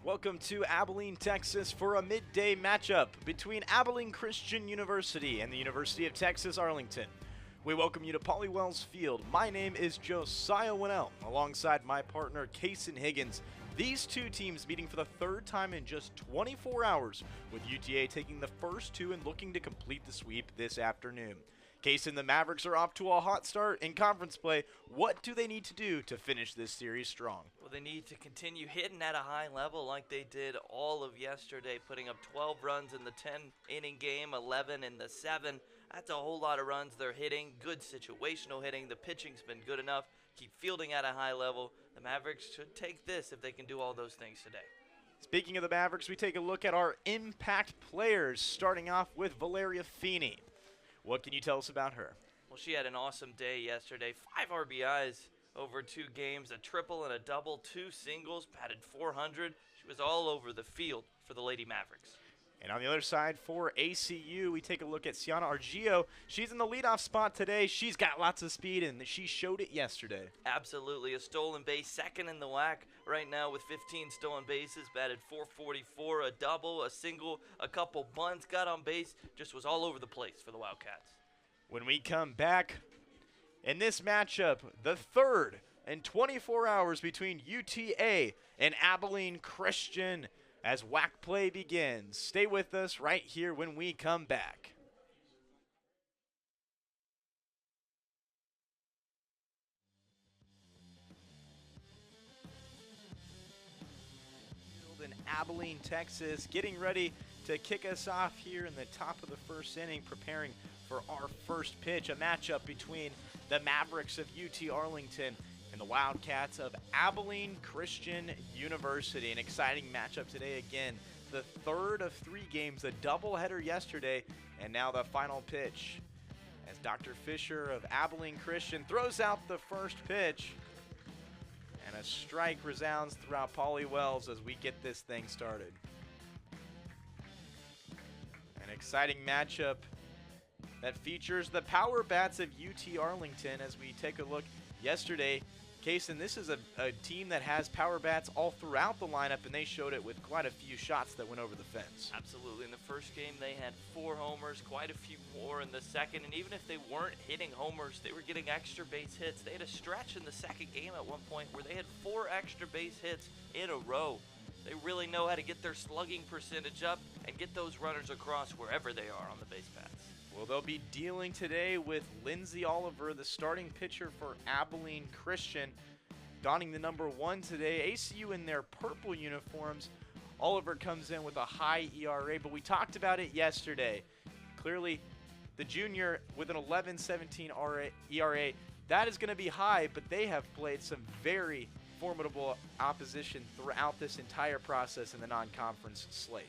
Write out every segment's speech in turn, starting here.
Welcome to Abilene, Texas for a midday matchup between Abilene Christian University and the University of Texas, Arlington. We welcome you to Pauley Wells Field. My name is Josiah Winnell, alongside my partner Kaysen Higgins. These two teams meeting for the third time in just 24 hours, with UTA taking the first two and looking to complete the sweep this afternoon. Kaysen, the Mavericks are off to a hot start in conference play. What do they need to do to finish this series strong? Well, they need to continue hitting at a high level like they did all of yesterday, putting up 12 runs in the 10-inning game, 11 in the 7. That's a whole lot of runs they're hitting. Good situational hitting. The pitching's been good enough. Keep fielding at a high level. The Mavericks should take this if they can do all those things today. Speaking of the Mavericks, we take a look at our impact players, starting off with Valeria Feeney. What can you tell us about her? Well, she had an awesome day yesterday. 5 RBIs over 2 games, a triple and a double, 2 singles, batted .400. She was all over the field for the Lady Mavericks. And on the other side for ACU, we take a look at Sienna Argio. She's in the leadoff spot today. She's got lots of speed, and she showed it yesterday. Absolutely. A stolen base, second in the WAC right now with 15 stolen bases, batted .444, a double, a single, a couple bunts, got on base, just was all over the place for the Wildcats. When we come back in this matchup, the third in 24 hours between UTA and Abilene Christian, as WAC play begins. Stay with us right here when we come back. In Abilene, Texas, getting ready to kick us off here in the top of the first inning, preparing for our first pitch, a matchup between the Mavericks of UT Arlington and the Wildcats of Abilene Christian University. An exciting matchup today again. The third of 3 games, a doubleheader yesterday, and now the final pitch. As Dr. Fisher of Abilene Christian throws out the first pitch, and a strike resounds throughout Pauley Wells as we get this thing started. An exciting matchup that features the power bats of UT Arlington as we take a look yesterday. Kaysen, this is a team that has power bats all throughout the lineup, and they showed it with quite a few shots that went over the fence. Absolutely. In the first game, they had 4 homers, quite a few more in the second, and even if they weren't hitting homers, they were getting extra base hits. They had a stretch in the second game at one point where they had 4 extra base hits in a row. They really know how to get their slugging percentage up and get those runners across wherever they are on the base paths. Well, they'll be dealing today with Lindsay Oliver, the starting pitcher for Abilene Christian, donning the number 1 today. ACU in their purple uniforms. Oliver comes in with a high ERA, but we talked about it yesterday. Clearly, the junior with an 11.17 ERA, that is going to be high, but they have played some very formidable opposition throughout this entire process in the non-conference slate.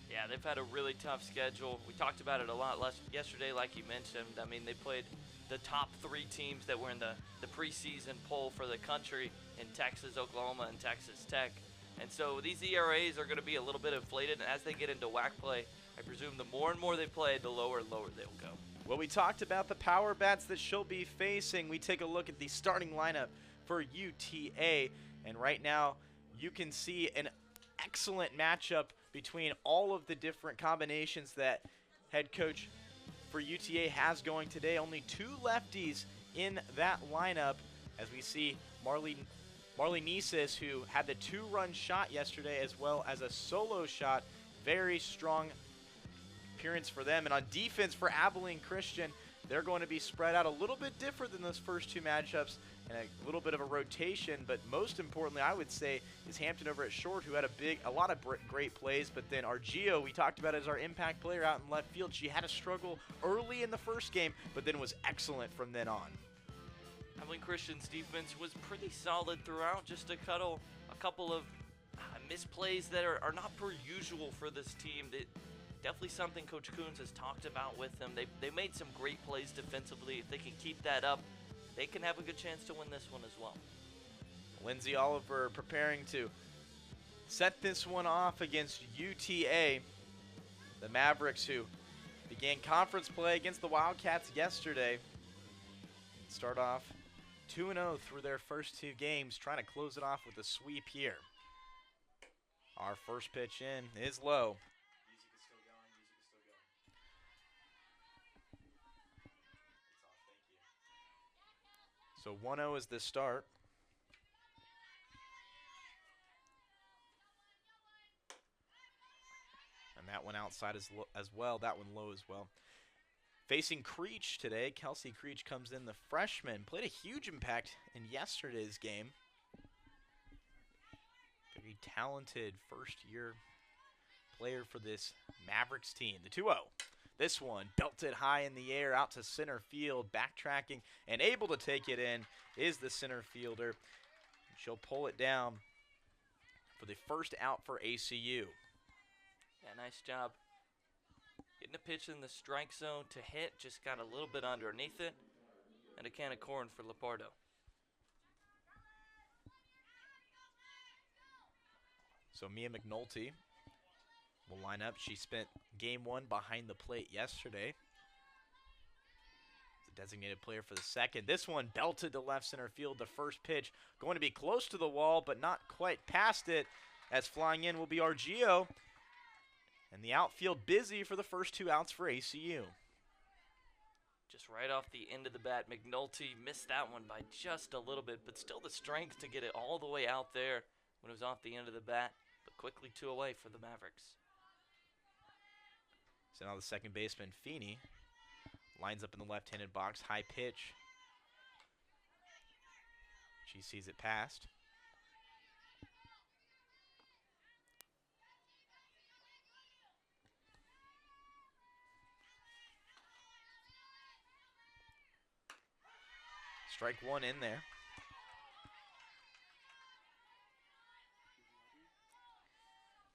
Yeah, they've had a really tough schedule. We talked about it a lot yesterday, like you mentioned. I mean, they played the top 3 teams that were in the preseason poll for the country in Texas, Oklahoma, and Texas Tech. And so these ERAs are going to be a little bit inflated, and as they get into WAC play, I presume the more and more they play, the lower and lower they'll go. Well, we talked about the power bats that she'll be facing. We take a look at the starting lineup for UTA, and right now you can see an excellent matchup between all of the different combinations that head coach for UTA has going today. Only 2 lefties in that lineup, as we see Marley Niesis, who had the 2-run shot yesterday as well as a solo shot. Very strong appearance for them. And on defense for Abilene Christian, they're going to be spread out a little bit different than those first 2 matchups, and a little bit of a rotation. But most importantly, I would say, is Hampton over at short, who had a lot of great plays. But then Argio, we talked about as our impact player out in left field. She had a struggle early in the first game, but then was excellent from then on. Abilene Christian's defense was pretty solid throughout, just a couple of misplays that are not per usual for this team. Definitely something Coach Coons has talked about with them. They made some great plays defensively. If they can keep that up, they can have a good chance to win this one as well. Lindsay Oliver preparing to set this one off against UTA. The Mavericks, who began conference play against the Wildcats yesterday, start off 2-0 through their first 2 games, trying to close it off with a sweep here. Our first pitch in is low. So 1-0 is the start. And that one outside as well. That one low as well. Facing Creech today, Kelsey Creech comes in, the freshman. Played a huge impact in yesterday's game. Very talented first-year player for this Mavericks team. The 2-0. This one belted high in the air out to center field, backtracking and able to take it in is the center fielder. She'll pull it down for the first out for ACU. Yeah, nice job. Getting a pitch in the strike zone to hit, just got a little bit underneath it. And a can of corn for Lepardo. So Mia McNulty will line up. She spent game one behind the plate yesterday. The designated player for the second. This one belted to left center field. The first pitch going to be close to the wall, but not quite past it, as flying in will be Argio. And the outfield busy for the first two outs for ACU. Just right off the end of the bat, McNulty missed that one by just a little bit, but still the strength to get it all the way out there when it was off the end of the bat, but quickly 2 away for the Mavericks. So now the second baseman, Feeney, lines up in the left-handed box, high pitch. She sees it past. Strike one in there.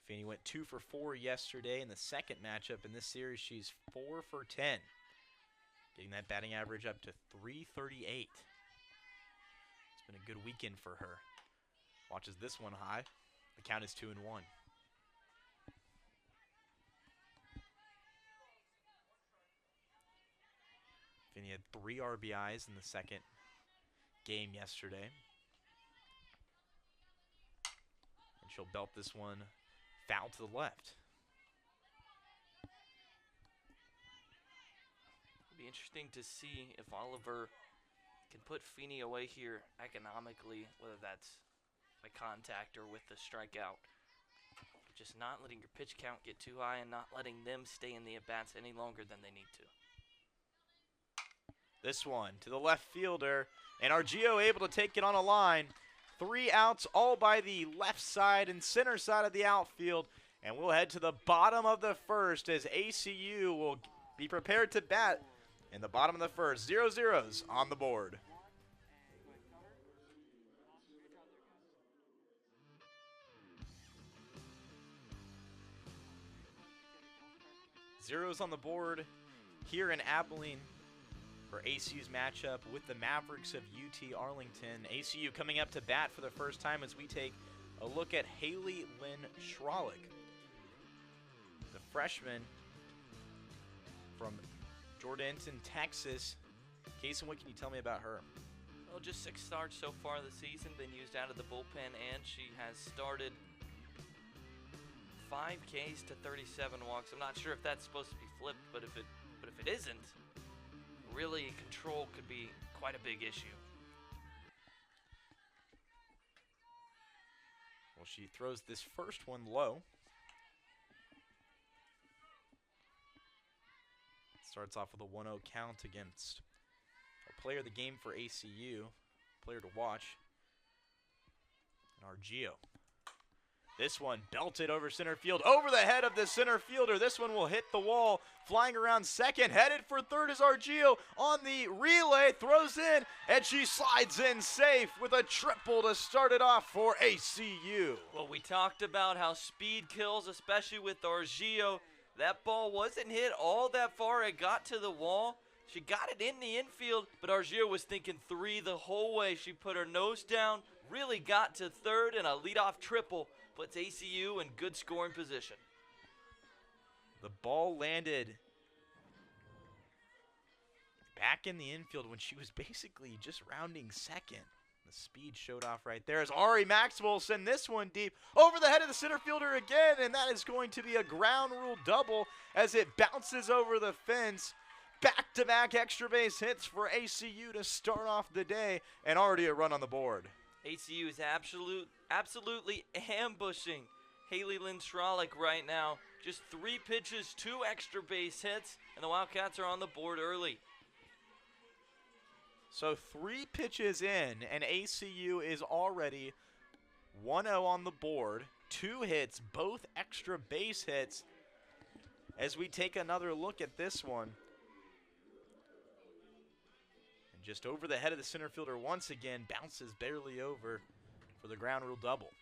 Feeney went 2 for 4 yesterday in the second matchup. In this series, she's 4 for 10. Getting that batting average up to .338. It's been a good weekend for her. Watches this one high. The count is 2-1. Feeney had 3 RBIs in the second game yesterday. And she'll belt this one foul to the left. It'll be interesting to see if Oliver can put Feeney away here economically, whether that's by contact or with the strikeout. Just not letting your pitch count get too high and not letting them stay in the at-bats any longer than they need to. This one to the left fielder, and Argio able to take it on a line. 3 outs, all by the left side and center side of the outfield. And we'll head to the bottom of the first as ACU will be prepared to bat in the bottom of the first. 0-0s on the board. Zeros on the board here in Abilene for ACU's matchup with the Mavericks of UT Arlington. ACU coming up to bat for the first time as we take a look at Haley Lynn Schrolik, the freshman from Jordanton, Texas. Kason, what can you tell me about her? Well, just 6 starts so far this season, been used out of the bullpen, and she has started 5 Ks to 37 walks. I'm not sure if that's supposed to be flipped, but if it isn't, really control could be quite a big issue. Well, she throws this first one low. Starts off with a 1-0 count against a player of the game for ACU, player to watch, and Argio. This one belted over center field, over the head of the center fielder. This one will hit the wall, flying around second, headed for third is Argio on the relay, throws in, and she slides in safe with a triple to start it off for ACU. Well, we talked about how speed kills, especially with Argio. That ball wasn't hit all that far. It got to the wall. She got it in the infield, but Argio was thinking 3 the whole way. She put her nose down, really got to third, and a leadoff triple puts ACU in good scoring position. The ball landed back in the infield when she was basically just rounding second. The speed showed off right there as Ari Maxwell will send this one deep over the head of the center fielder again, and that is going to be a ground rule double as it bounces over the fence. Back-to-back extra base hits for ACU to start off the day, and already a run on the board. ACU is absolutely ambushing Haley Lynn Strolick right now. Just 3 pitches, 2 extra base hits, and the Wildcats are on the board early. So 3 pitches in, and ACU is already 1-0 on the board. 2 hits, both extra base hits. As we take another look at this one. And just over the head of the center fielder once again, bounces barely over for the ground rule double.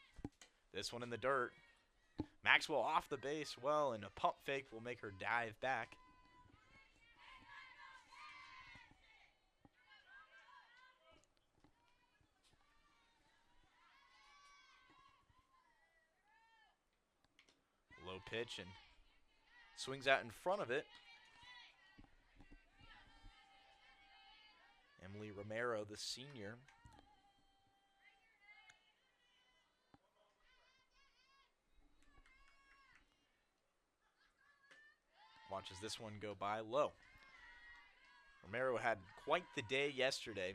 This one in the dirt. Maxwell off the base well, and a pump fake will make her dive back. Low pitch and swings out in front of it. Emily Romero, the senior. Watches this one go by low. Romero had quite the day yesterday.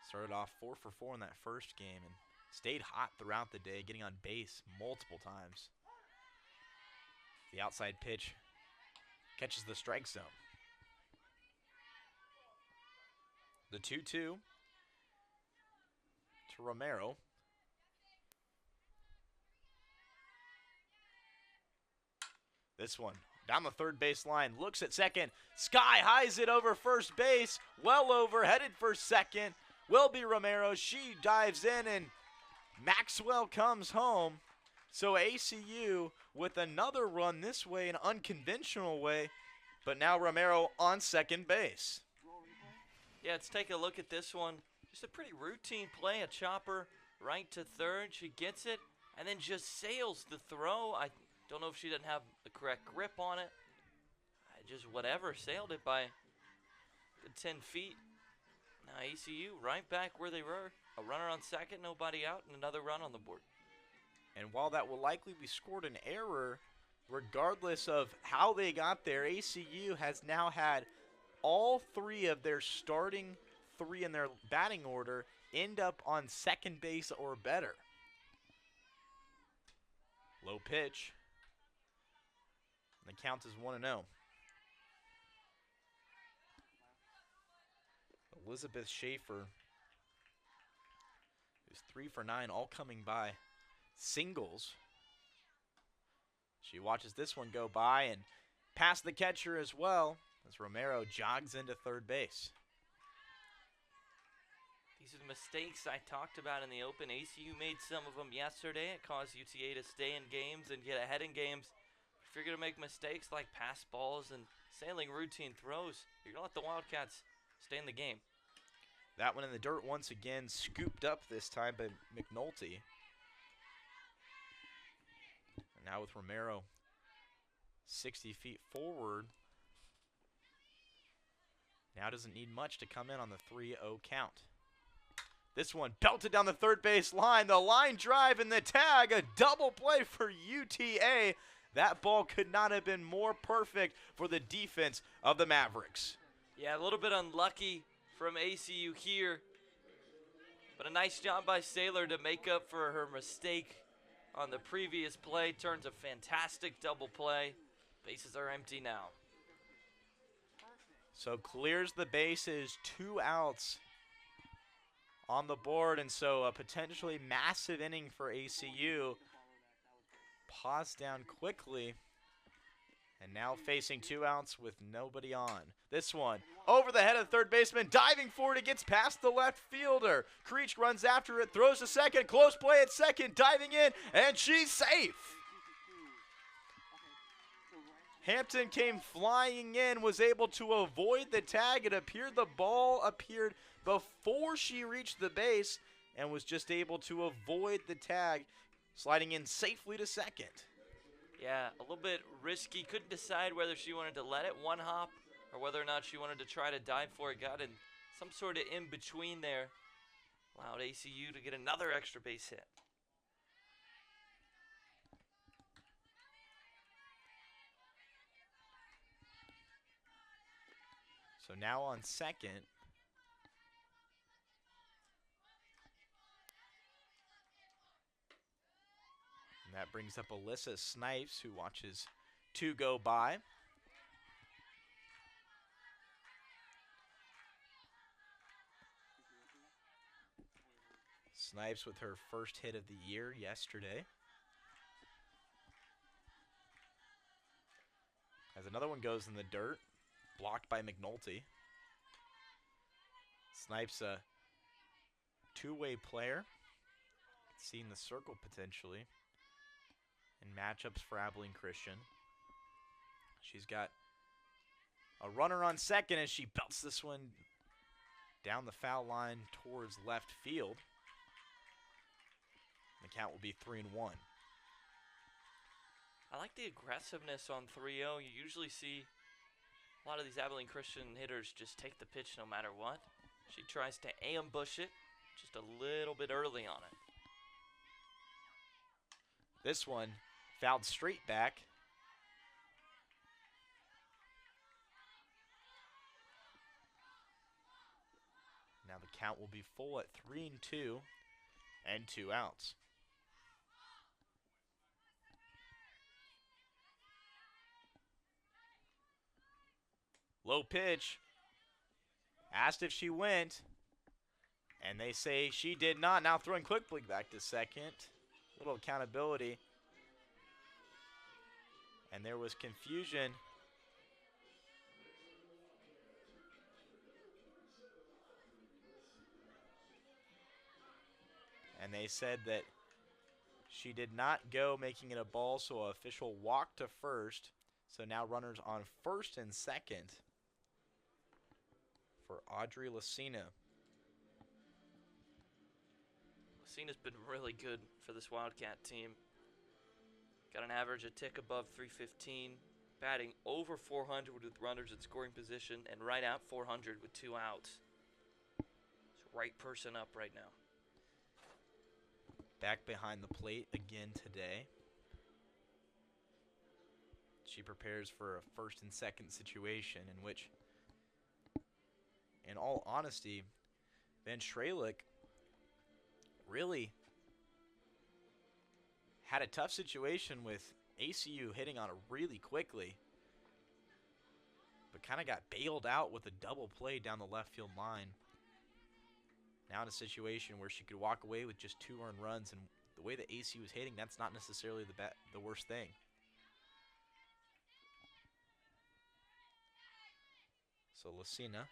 Started off 4 for 4 in that first game and stayed hot throughout the day, getting on base multiple times. The outside pitch catches the strike zone. The 2-2 to Romero. This one down the third base line, looks at second, sky highs it over first base, well over, headed for second. Will be Romero. She dives in, and Maxwell comes home. So ACU with another run this way, an unconventional way, but now Romero on second base. Yeah, let's take a look at this one. Just a pretty routine play, a chopper right to third. She gets it and then just sails the throw. I don't know if she didn't have the correct grip on it. Just whatever, sailed it by good 10 feet. Now ACU right back where they were. A runner on second, nobody out, and another run on the board. And while that will likely be scored an error, regardless of how they got there, ACU has now had all 3 of their starting 3 in their batting order end up on second base or better. Low pitch. And the count is 1-0. Elizabeth Schaefer is 3 for 9, all coming by singles. She watches this one go by and past the catcher as well as Romero jogs into third base. These are the mistakes I talked about in the open. ACU made some of them yesterday. It caused UTA to stay in games and get ahead in games. If you're going to make mistakes like pass balls and sailing routine throws, you're going to let the Wildcats stay in the game. That one in the dirt once again, scooped up this time by McNulty. And now with Romero 60 feet forward. Now doesn't need much to come in on the 3-0 count. This one belted down the third base line. The line drive and the tag, a double play for UTA. That ball could not have been more perfect for the defense of the Mavericks. Yeah, a little bit unlucky from ACU here, but a nice job by Saylor to make up for her mistake on the previous play. Turns a fantastic double play. Bases are empty now. So clears the bases, 2 outs on the board, and so a potentially massive inning for ACU. Pause down quickly, and now facing 2 outs with nobody on. This one over the head of the third baseman, diving for it, it gets past the left fielder. Creech runs after it, throws to second, close play at second, diving in, and she's safe. Hampton came flying in, was able to avoid the tag. It appeared the ball appeared before she reached the base and was just able to avoid the tag, sliding in safely to second. Yeah, a little bit risky. Couldn't decide whether she wanted to let it one hop or whether or not she wanted to try to dive for it. Got in some sort of in between there. Allowed ACU to get another extra base hit. So now on second. And that brings up Alyssa Snipes, who watches two go by. Snipes with her first hit of the year yesterday. As another one goes in the dirt, blocked by McNulty. Snipes a two-way player. Seeing the circle potentially in matchups for Abilene Christian. She's got a runner on second as she belts this one down the foul line towards left field. The count will be 3-1. I like the aggressiveness on 3-0. You usually see a lot of these Abilene Christian hitters just take the pitch no matter what. She tries to ambush it just a little bit early on it. This one fouled straight back. Now the count will be full at 3-2 and 2 outs. Low pitch. Asked if she went. And they say she did not. Now throwing quickly back to second. A little accountability. And there was confusion. And they said that she did not go, making it a ball, so an official walk to first. So now runners on first and second for Audrey Lucina. Lucina's been really good for this Wildcat team. Got an average a tick above 315, batting over 400 with runners in scoring position, and right at 400 with 2 outs. So right person up right now. Back behind the plate again today. She prepares for a first and second situation in which, in all honesty, Van Schralick really had a tough situation with ACU hitting on it really quickly, but kind of got bailed out with a double play down the left field line. Now in a situation where she could walk away with just 2 earned runs, and the way that ACU was hitting, that's not necessarily the worst thing. So Lucina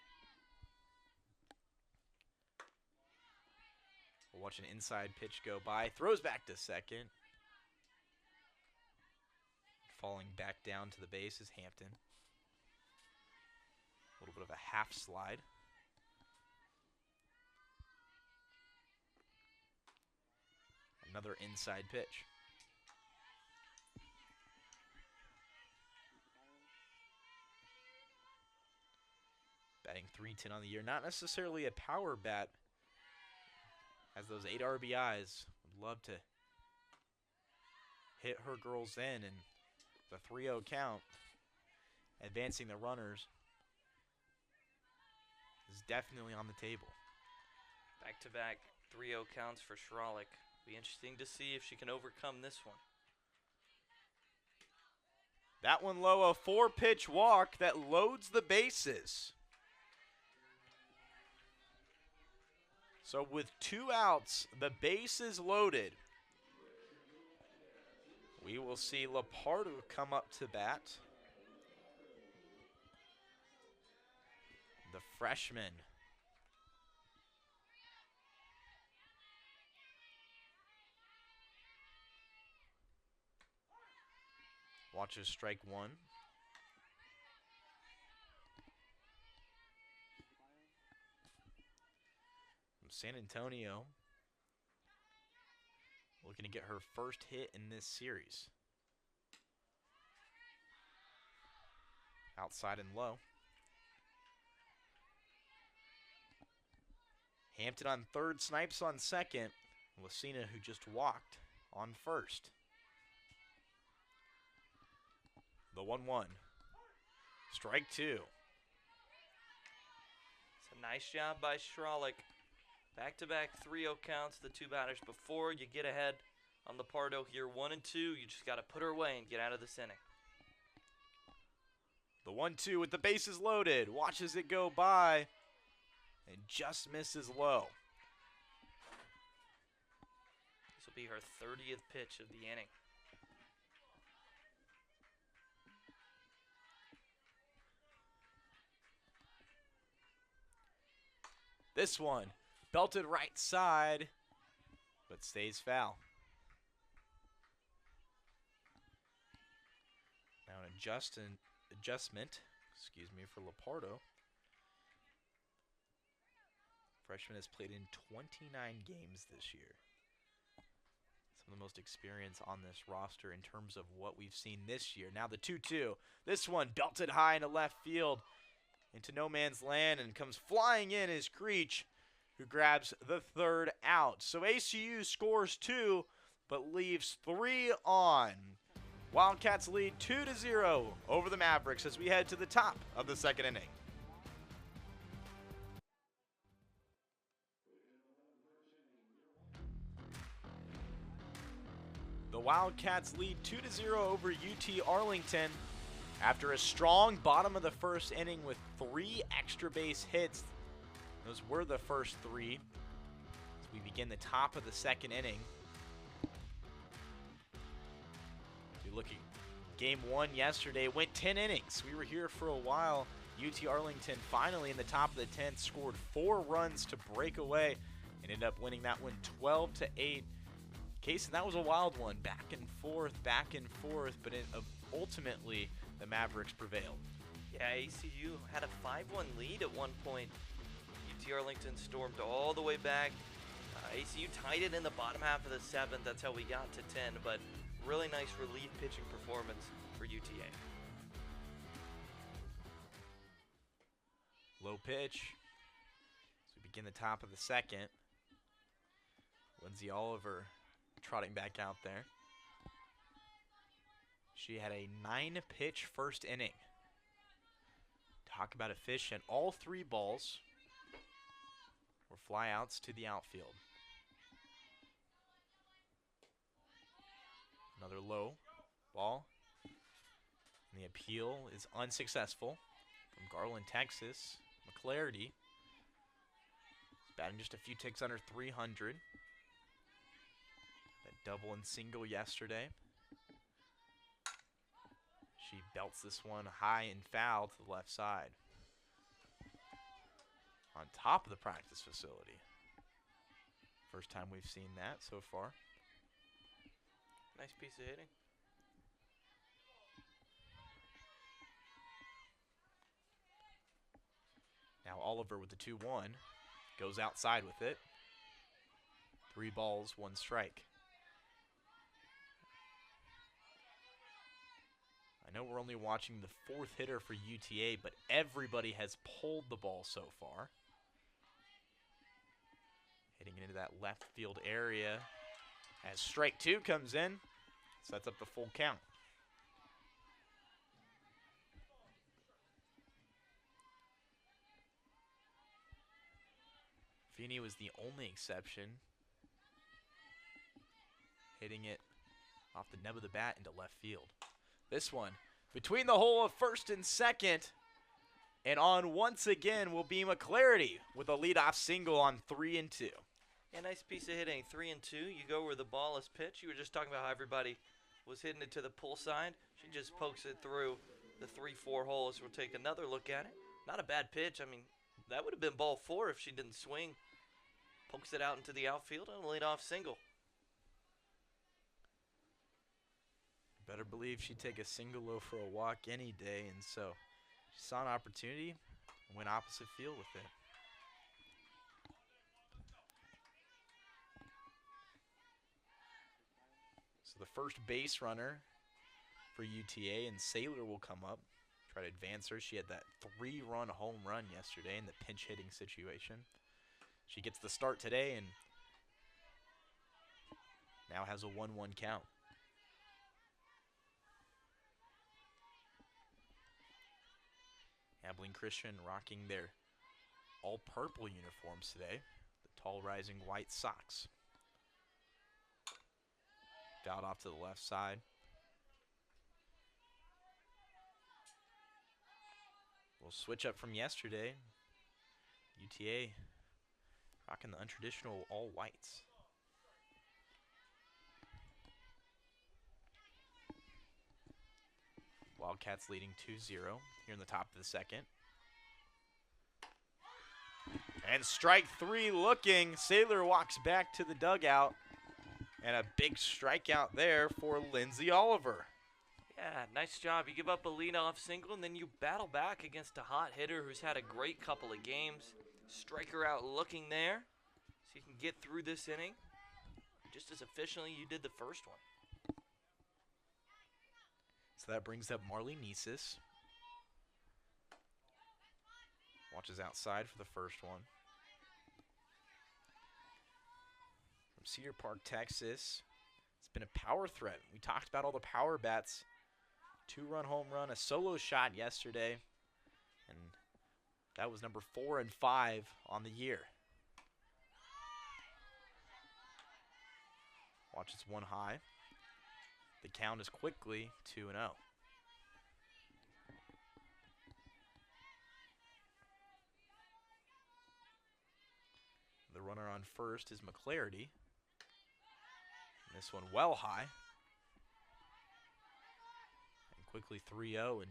will watch an inside pitch go by. Throws back to second. Falling back down to the base is Hampton. A little bit of a half slide. Another inside pitch. Batting .310 on the year. Not necessarily a power bat. Has those 8 RBIs. Would love to hit her girls in, and the 3-0 count, advancing the runners, is definitely on the table. Back-to-back 3-0 counts for Schralick. Be interesting to see if she can overcome this one. That one low, a 4-pitch walk that loads the bases. So with 2 outs, the base is loaded. We will see Lapardo come up to bat. The freshman. Watches strike 1. From San Antonio. Looking to get her first hit in this series. Outside and low. Hampton on third, Snipes on second. Lucina, who just walked, on first. The 1-1. Strike two. It's a nice job by Strolick. Back-to-back 3-0 counts, the two batters before you get ahead on the Pardo here. 1 and 2, you just got to put her away and get out of this inning. The 1-2 with the bases loaded. Watches it go by and just misses low. This will be her 30th pitch of the inning. This one, belted right side, but stays foul. Now an adjustment, for Lepardo. Freshman has played in 29 games this year. Some of the most experience on this roster in terms of what we've seen this year. Now the 2-2. This one belted high into left field, into no man's land, and comes flying in is Creech, who grabs the third out. So ACU scores 2, but leaves 3 on. Wildcats lead 2-0 over the Mavericks as we head to the top of the second inning. The Wildcats lead 2-0 over UT Arlington after a strong bottom of the first inning with 3 extra base hits. Those were the first 3 as we begin the top of the second inning. If you look at game 1 yesterday, it went 10 innings. We were here for a while. UT Arlington finally in the top of the 10th scored 4 runs to break away and ended up winning that one 12-8. Case, and that was a wild one, back and forth, but ultimately the Mavericks prevailed. Yeah, ACU had a 5-1 lead at one point. UT Arlington stormed all the way back. ACU tied it in the bottom half of the 7th. That's how we got to 10, but really nice relief pitching performance for UTA. Low pitch. So we begin the top of the second. Lindsay Oliver trotting back out there. She had a 9-pitch first inning. Talk about efficient. All 3 balls were flyouts to the outfield. Another low ball. And the appeal is unsuccessful from Garland, Texas. McClarity is batting just a few ticks under 300. That double and single yesterday. She belts this one high and foul to the left side. On top of the practice facility. First time we've seen that so far. Nice piece of hitting. Now Oliver with the 2-1. Goes outside with it. 3 balls, 1 strike. I know we're only watching the 4th hitter for UTA, but everybody has pulled the ball so far. Hitting into that left field area as strike 2 comes in. Sets up the full count. Feeney was the only exception. Hitting it off the nub of the bat into left field. This one between the hole of first and second. And on once again will be McClarity with a leadoff single on 3-2. Yeah, nice piece of hitting. 3-2. You go where the ball is pitched. You were just talking about how everybody was hitting it to the pull side. She just pokes it through the 3-4 holes. We'll take another look at it. Not a bad pitch. I mean, that would have been ball 4 if she didn't swing. Pokes it out into the outfield and a leadoff single. Better believe she'd take a single low for a walk any day, and so she saw an opportunity and went opposite field with it. So the first base runner for UTA, and Saylor will come up, try to advance her. She had that 3-run home run yesterday in the pinch hitting situation. She gets the start today and now has a 1-1 count. Abilene Christian rocking their all-purple uniforms today. The tall rising white socks. Fouled off to the left side. We'll switch up from yesterday. UTA rocking the untraditional all whites. Wildcats leading 2-0 here in the top of the second. And strike 3 looking. Saylor walks back to the dugout. And a big strikeout there for Lindsay Oliver. Yeah, nice job. You give up a leadoff single, and then you battle back against a hot hitter who's had a great couple of games. Strike her out looking there, so you can get through this inning just as efficiently you did the first one. So that brings up Marley Niesis. Watches outside for the first one. From Cedar Park, Texas. It's been a power threat. We talked about all the power bats. 2-run home run, a solo shot yesterday. And that was number 4 and 5 on the year. Watches one high. The count is quickly 2-0. The runner on first is McClarity. And this one well high. And quickly 3-0 and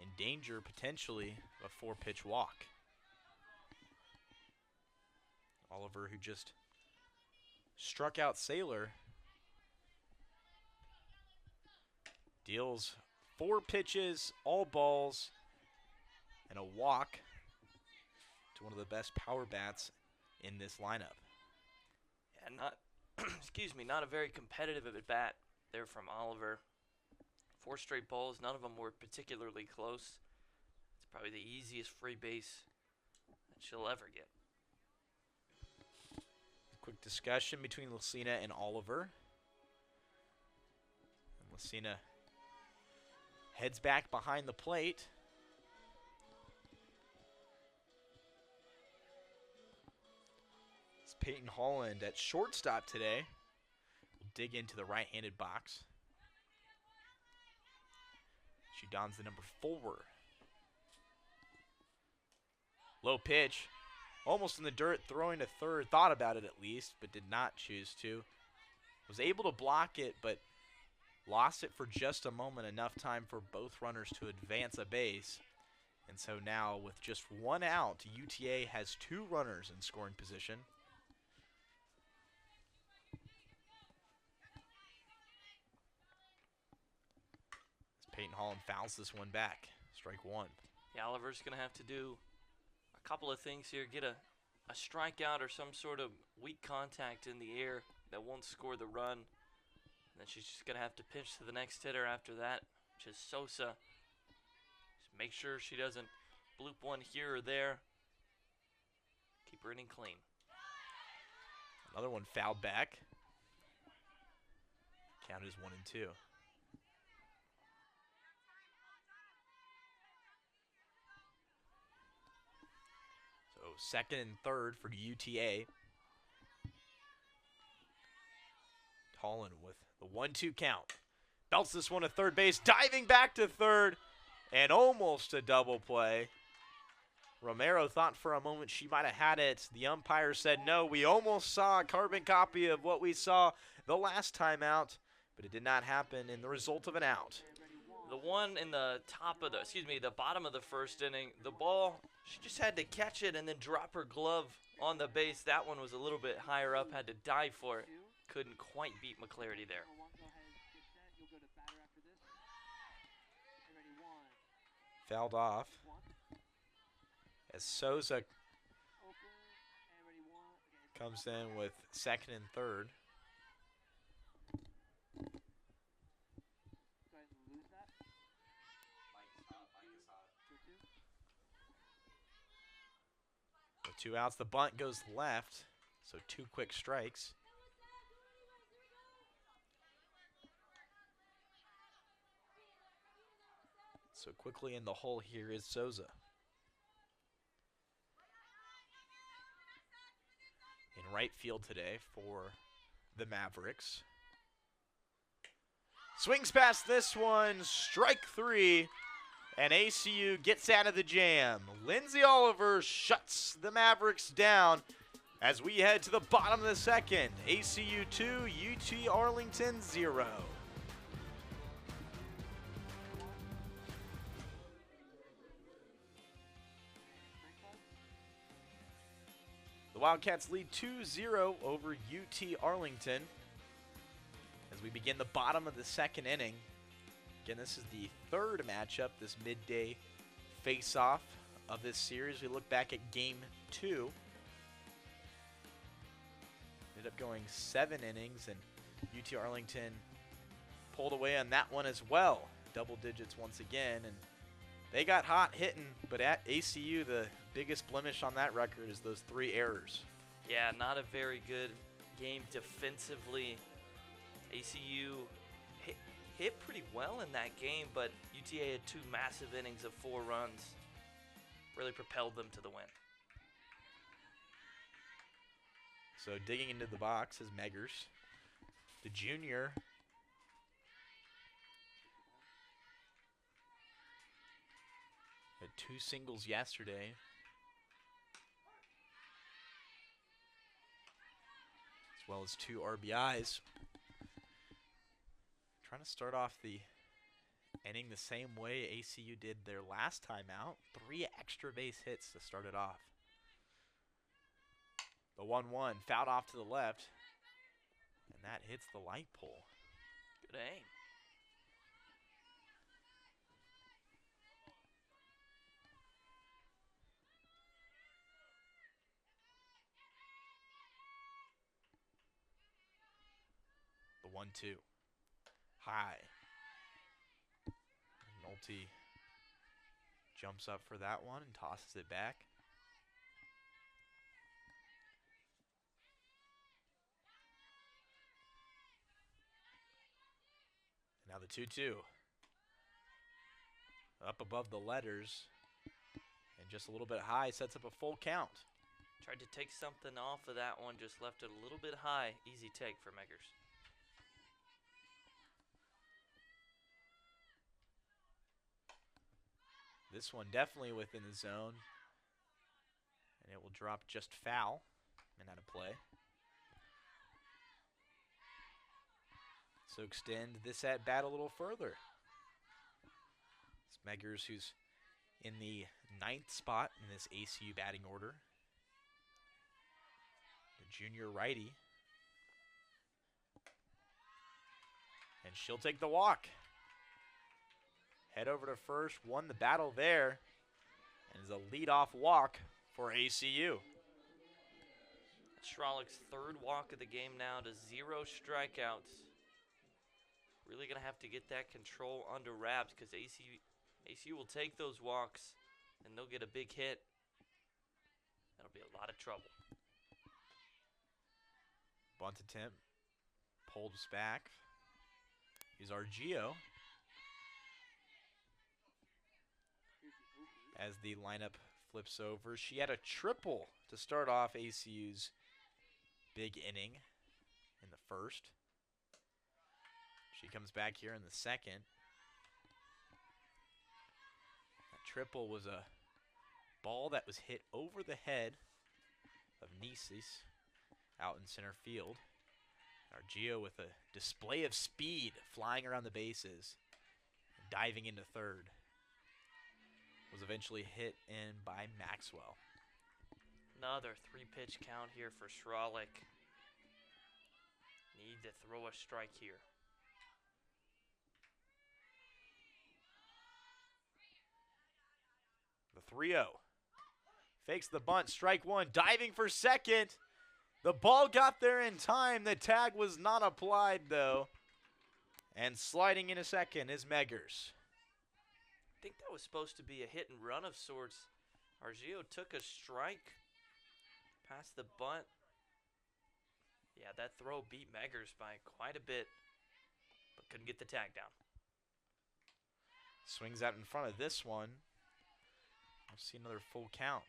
in danger potentially of a 4-pitch walk. Oliver, who just struck out Saylor, deals 4 pitches, all balls, and a walk to one of the best power bats in this lineup. Yeah, not a very competitive at bat there from Oliver. 4 straight balls, none of them were particularly close. It's probably the easiest free base that she'll ever get. Quick discussion between Lucina and Oliver. And Lucina heads back behind the plate. It's Peyton Holland at shortstop today. We'll dig into the right-handed box. She dons the number 4. Low pitch. Almost in the dirt, throwing to third. Thought about it at least, but did not choose to. Was able to block it, but lost it for just a moment. Enough time for both runners to advance a base. And so now, with just 1 out, UTA has 2 runners in scoring position. As Peyton Holland fouls this one back. Strike 1. Yeah, Oliver's going to have to do a couple of things here. Get a strikeout or some sort of weak contact in the air that won't score the run. And then she's just going to have to pitch to the next hitter after that, which is Sosa. Just make sure she doesn't bloop one here or there. Keep her inning clean. Another one fouled back. Count is 1 and 2. Second and third for UTA. Holland with the 1-2 count. Belts this one to third base, diving back to third, and almost a double play. Romero thought for a moment she might have had it. The umpire said no. We almost saw a carbon copy of what we saw the last time out, but it did not happen in the result of an out. The one in the the bottom of the first inning, the ball, she just had to catch it and then drop her glove on the base. That one was a little bit higher up, had to dive for it. Couldn't quite beat McClarity there. Fouled off as Sosa comes in with second and third. 2 outs. The bunt goes left, so 2 quick strikes. So quickly in the hole here is Souza. In right field today for the Mavericks. Swings past this one, strike 3, and ACU gets out of the jam. Lindsey Oliver shuts the Mavericks down as we head to the bottom of the second. ACU 2, UT Arlington 0. The Wildcats lead 2-0 over UT Arlington as we begin the bottom of the second inning. Again, this is the third matchup, this midday face-off of this series. We look back at Game 2. Ended up going 7 innings, and UT Arlington pulled away on that one as well. Double digits once again, and they got hot hitting, but at ACU, the biggest blemish on that record is those 3 errors. Yeah, not a very good game defensively. ACU hit pretty well in that game, but UTA had 2 massive innings of 4 runs. Really propelled them to the win. So digging into the box is Meggers, the junior. Had 2 singles yesterday. As well as 2 RBIs. Trying to start off the inning the same way ACU did their last time out. 3 extra base hits to start it off. The 1-1 fouled off to the left, and that hits the light pole. Good aim. The 1-2. High. Nolte jumps up for that one and tosses it back. And now the 2-2. Up above the letters. And just a little bit high, sets up a full count. Tried to take something off of that one, just left it a little bit high. Easy take for Meggers. This one definitely within the zone. And it will drop just foul and out of play. So extend this at bat a little further. It's Meggers who's in the 9th spot in this ACU batting order. The junior righty. And she'll take the walk. Head over to first, won the battle there, and is a leadoff walk for ACU. Schrolik's 3rd walk of the game now to 0 strikeouts. Really going to have to get that control under wraps because ACU will take those walks and they'll get a big hit. That'll be a lot of trouble. Bunt attempt, pulled back. Here's Argio. As the lineup flips over. She had a triple to start off ACU's big inning in the first. She comes back here in the second. That triple was a ball that was hit over the head of Nices out in center field. Argio with a display of speed flying around the bases and diving into third. Was eventually hit in by Maxwell. Another 3-pitch count here for Schrolik. Need to throw a strike here. The 3-0. Fakes the bunt, strike 1, diving for second. The ball got there in time. The tag was not applied though. And sliding into second is Meggers. I think that was supposed to be a hit and run of sorts. Argio took a strike Past the bunt. Yeah, that throw beat Meggers by quite a bit, but couldn't get the tag down. Swings out in front of this one. We'll see another full count.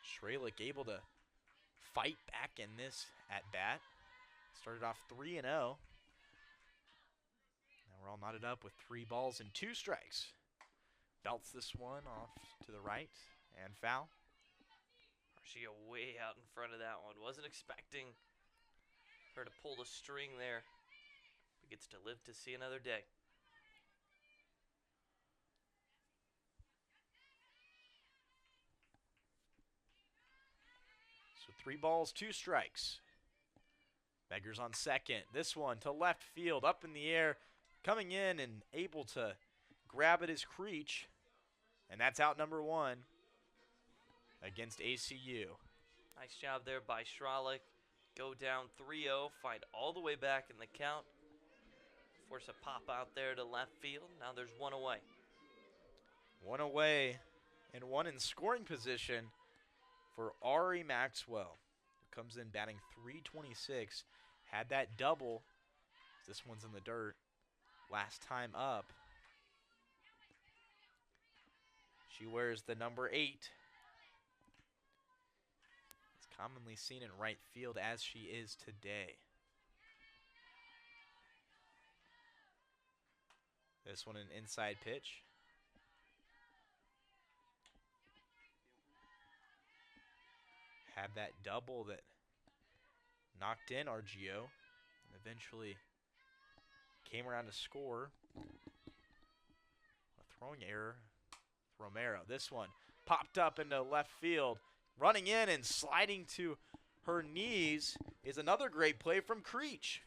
Schralick able to fight back in this at-bat. Started off 3-0. Now we're all knotted up with 3 balls and 2 strikes. Belts this one off to the right and foul. Garcia way out in front of that one. Wasn't expecting her to pull the string there. But gets to live to see another day. So 3 balls, 2 strikes. Meggers on second. This one to left field, up in the air, coming in and able to grab it is Creech. And that's out number 1 against ACU. Nice job there by Schralick. Go down 3-0, fight all the way back in the count. Force a pop out there to left field. Now there's 1 away. 1 away and 1 in scoring position for Ari Maxwell, who comes in batting .326. Had that double. This one's in the dirt. Last time up. She wears the number 8. It's commonly seen in right field as she is today. This one an inside pitch. Had that double that knocked in RGO and eventually came around to score. A throwing error. Romero. This one popped up into left field. Running in and sliding to her knees is another great play from Creech.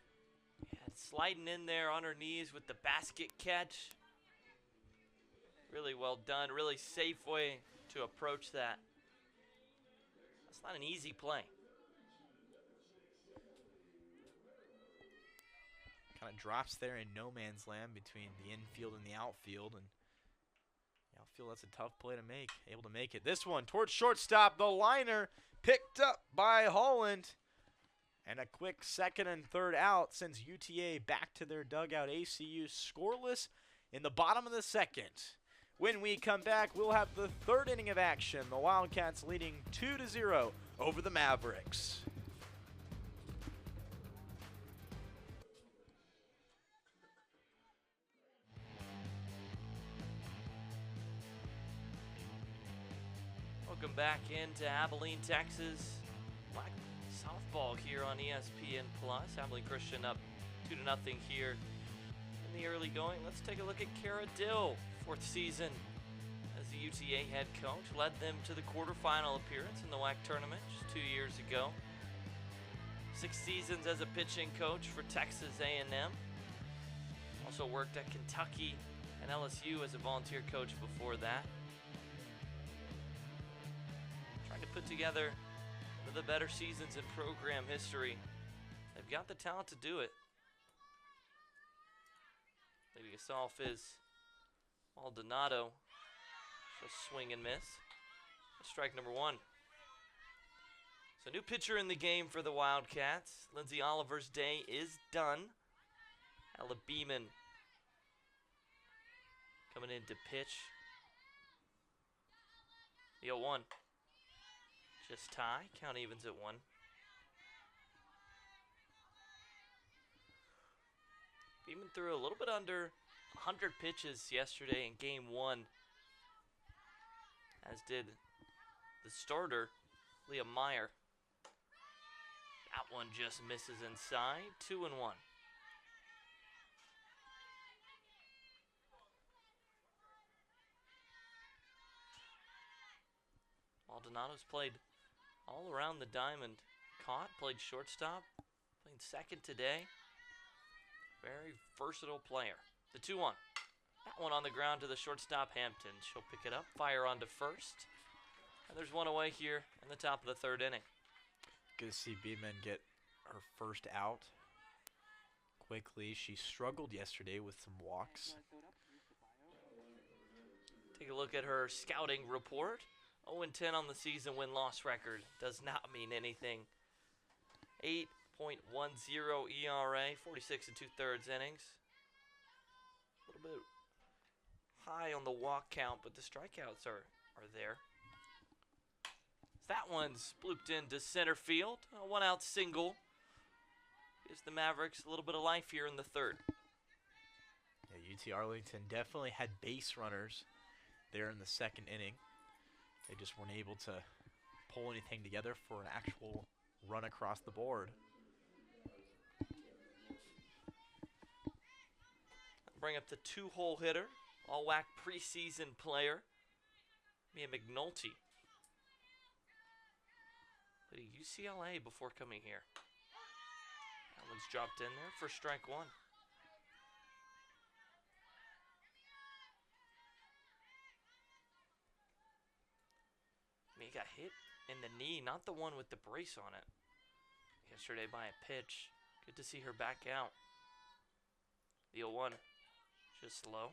Yeah, sliding in there on her knees with the basket catch. Really well done. Really safe way to approach that. That's not an easy play. Kind of drops there in no man's land between the infield and the outfield. And the outfield, that's a tough play to make. Able to make it. This one towards shortstop. The liner picked up by Holland. And a quick second and third out sends UTA back to their dugout. ACU scoreless in the bottom of the second. When we come back, we'll have the third inning of action. The Wildcats leading 2-0 over the Mavericks. Welcome back into Abilene, Texas. Black softball here on ESPN Plus. Abilene Christian up 2-0 here in the early going. Let's take a look at Kara Dill, 4th season as the UTA head coach. Led them to the quarterfinal appearance in the WAC tournament just 2 years ago. 6 seasons as a pitching coach for Texas A&M. Also worked at Kentucky and LSU as a volunteer coach before that. Trying to put together one of the better seasons in program history. They've got the talent to do it. Leading us off is Maldonado. Just swing and miss. Strike number 1. So new pitcher in the game for the Wildcats. Lindsay Oliver's day is done. Ella Beeman coming in to pitch. The 0-1. Just tie. Count evens at 1. Beeman threw a little bit under 100 pitches yesterday in game 1. As did the starter, Leah Meyer. That one just misses inside. 2-1. Maldonado's played all around the diamond. Caught, played shortstop, playing second today. Very versatile player. The 2-1. That one on the ground to the shortstop, Hampton. She'll pick it up, fire on to first. And there's 1 away here in the top of the 3rd inning. Good to see Beeman get her first out quickly. She struggled yesterday with some walks. Take a look at her scouting report. 0-10 on the season win-loss record. Does not mean anything. 8.10 ERA, 46 and 2/3 innings. A little bit high on the walk count, but the strikeouts are there. That one's blooped into center field. A 1-out single. Gives the Mavericks a little bit of life here in the third. Yeah, UT Arlington definitely had base runners there in the second inning. They just weren't able to pull anything together for an actual run across the board. Bring up the 2-hole hitter, all-WAC preseason player, Mia McNulty. Played at UCLA before coming here. That one's dropped in there for strike one. Mia got hit in the knee, not the one with the brace on it, yesterday by a pitch. Good to see her back out. The 0-1, just low.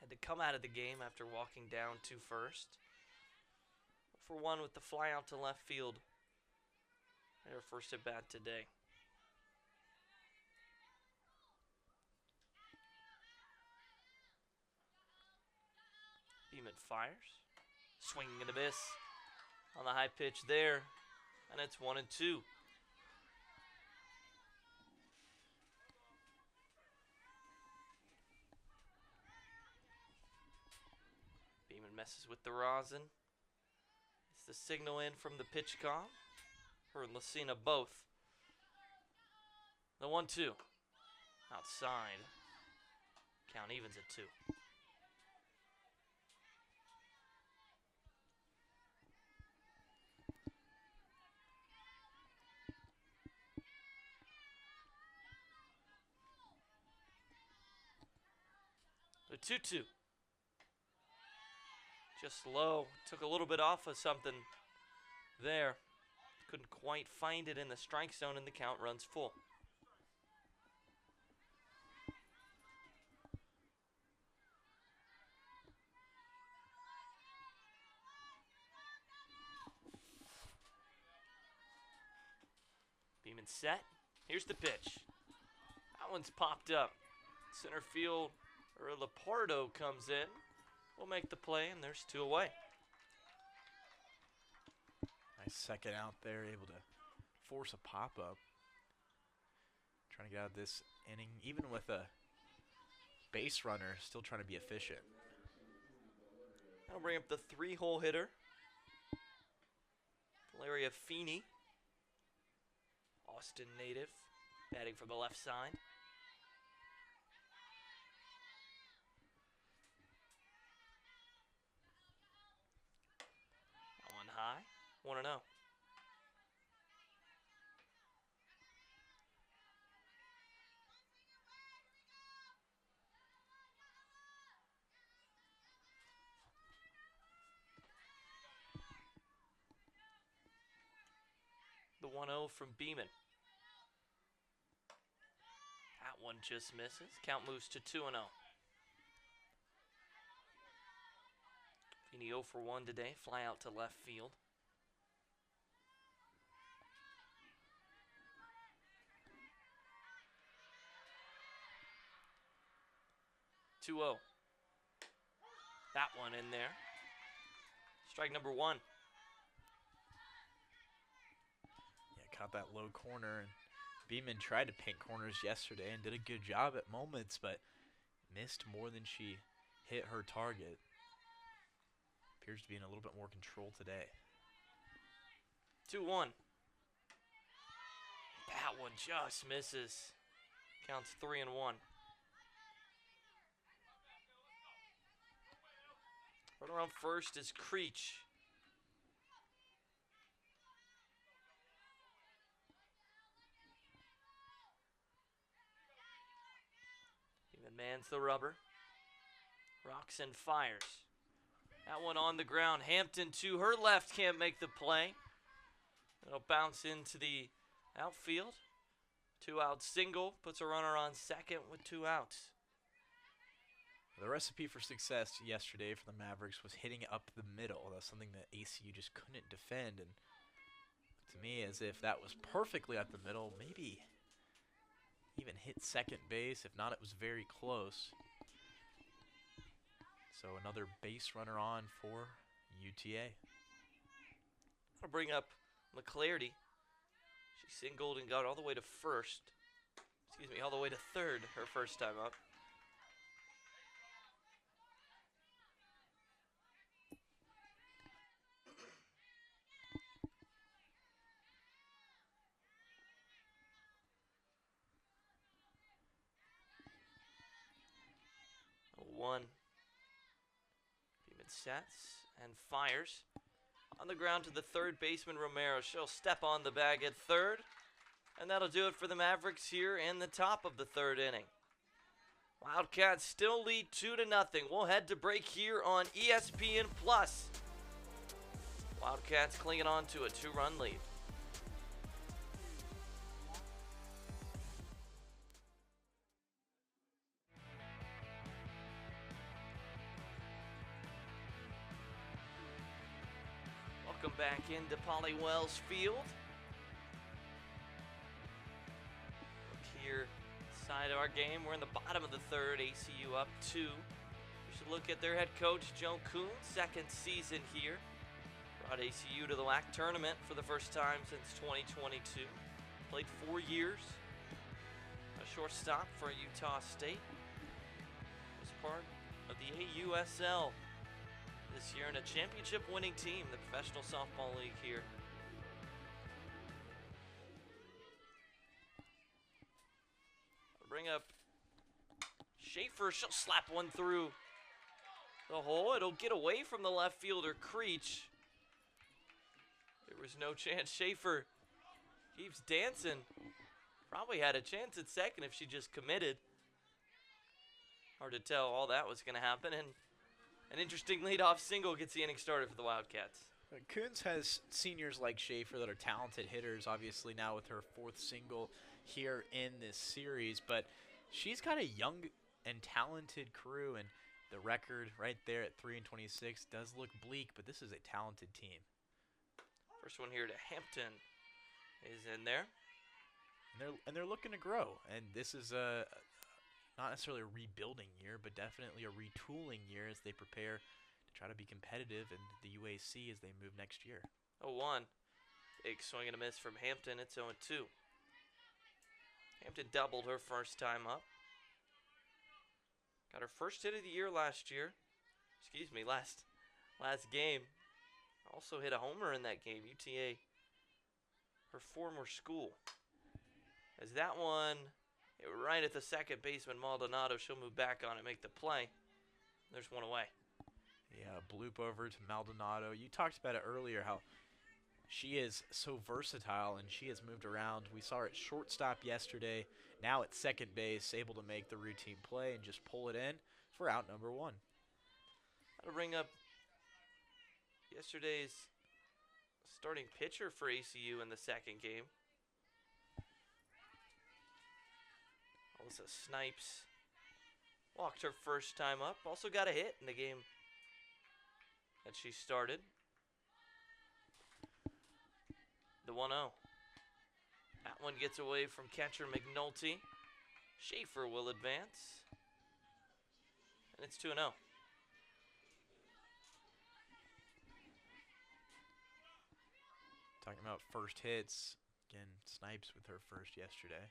Had to come out of the game after walking down to first. For one with the fly out to left field. Her first at bat today. Beeman fires. Swinging and a miss on the high pitch there. And it's 1-2. Beeman messes with the rosin. It's the signal in from the pitch comm. Her and Lucina both. The 1-2. Outside. Count evens at 2. The 2-2. Just low. Took a little bit off of something there. Couldn't quite find it in the strike zone, and the count runs full. Beeman set. Here's the pitch. That one's popped up. Center field, or Lapardo comes in. We'll make the play, and there's 2 away. Nice second out there, able to force a pop-up. Trying to get out of this inning, even with a base runner, still trying to be efficient. That'll bring up the 3-hole hitter, Valeria Feeney. Austin native, batting from the left side. One high, 1-0. The 1-0 from Beeman. That one just misses. Count moves to 2-0. Feeney 0 for 1 today. Fly out to left field. That one in there. Strike number 1. Yeah, caught that low corner, and Beeman tried to paint corners yesterday and did a good job at moments, but missed more than she hit her target. Appears to be in a little bit more control today. 2-1. That one just misses. Counts 3-1. Runner on first is Creech. Even mans the rubber. Rocks and fires. That one on the ground. Hampton to her left, can't make the play. It'll bounce into the outfield. 2-out single. Puts a runner on second with 2 outs. The recipe for success yesterday for the Mavericks was hitting up the middle. That's something that ACU just couldn't defend, and to me, as if that was perfectly at the middle, maybe even hit second base. If not, it was very close. So another base runner on for UTA. I'll bring up McClarty. She singled and got all the way to first. Excuse me, all the way to third her first time up. One. Beeman sets and fires. On the ground to the third baseman, Romero. She'll step on the bag at third. And that'll do it for the Mavericks here in the top of the third inning. Wildcats still lead 2-0. We'll head to break here on ESPN+. Wildcats clinging on to a 2-run lead. Welcome back into Polly Wells Field. Look here, side of our game. We're in the bottom of the third. ACU up 2. We should look at their head coach, Joe Kuhn, second season here. Brought ACU to the WAC tournament for the first time since 2022. Played 4 years. A short stop for Utah State. Was part of the AUSL this year and a championship winning team, the Professional Softball League here. I'll bring up Schaefer. She'll slap one through the hole. It'll get away from the left fielder, Creech. There was no chance. Schaefer keeps dancing. Probably had a chance at second if she just committed. Hard to tell all that was going to happen. And an interesting leadoff single gets the inning started for the Wildcats. Coons has seniors like Schaefer that are talented hitters, obviously now with her 4th single here in this series. But she's got a young and talented crew, and the record right there at 3-26 does look bleak, but this is a talented team. First one here to Hampton is in there. And they're looking to grow, and this is not necessarily a rebuilding year, but definitely a retooling year as they prepare to try to be competitive in the UAC as they move next year. 0-1. Big swing and a miss from Hampton. It's 0-2. Hampton doubled her first time up. Got her first hit of the year last year. Excuse me, last game. Also hit a homer in that game. UTA, her former school. As that one hit right at the second baseman, Maldonado. She'll move back on it, make the play. There's one away. Yeah, bloop over to Maldonado. You talked about it earlier, how she is so versatile and she has moved around. We saw her at shortstop yesterday, now at second base, able to make the routine play and just pull it in for out number 1. That'll bring up yesterday's starting pitcher for ACU in the second game. Alyssa Snipes walked her first time up. Also got a hit in the game that she started. The 1-0. That one gets away from catcher McNulty. Schaefer will advance. And it's 2-0. Talking about first hits. Again, Snipes with her first yesterday.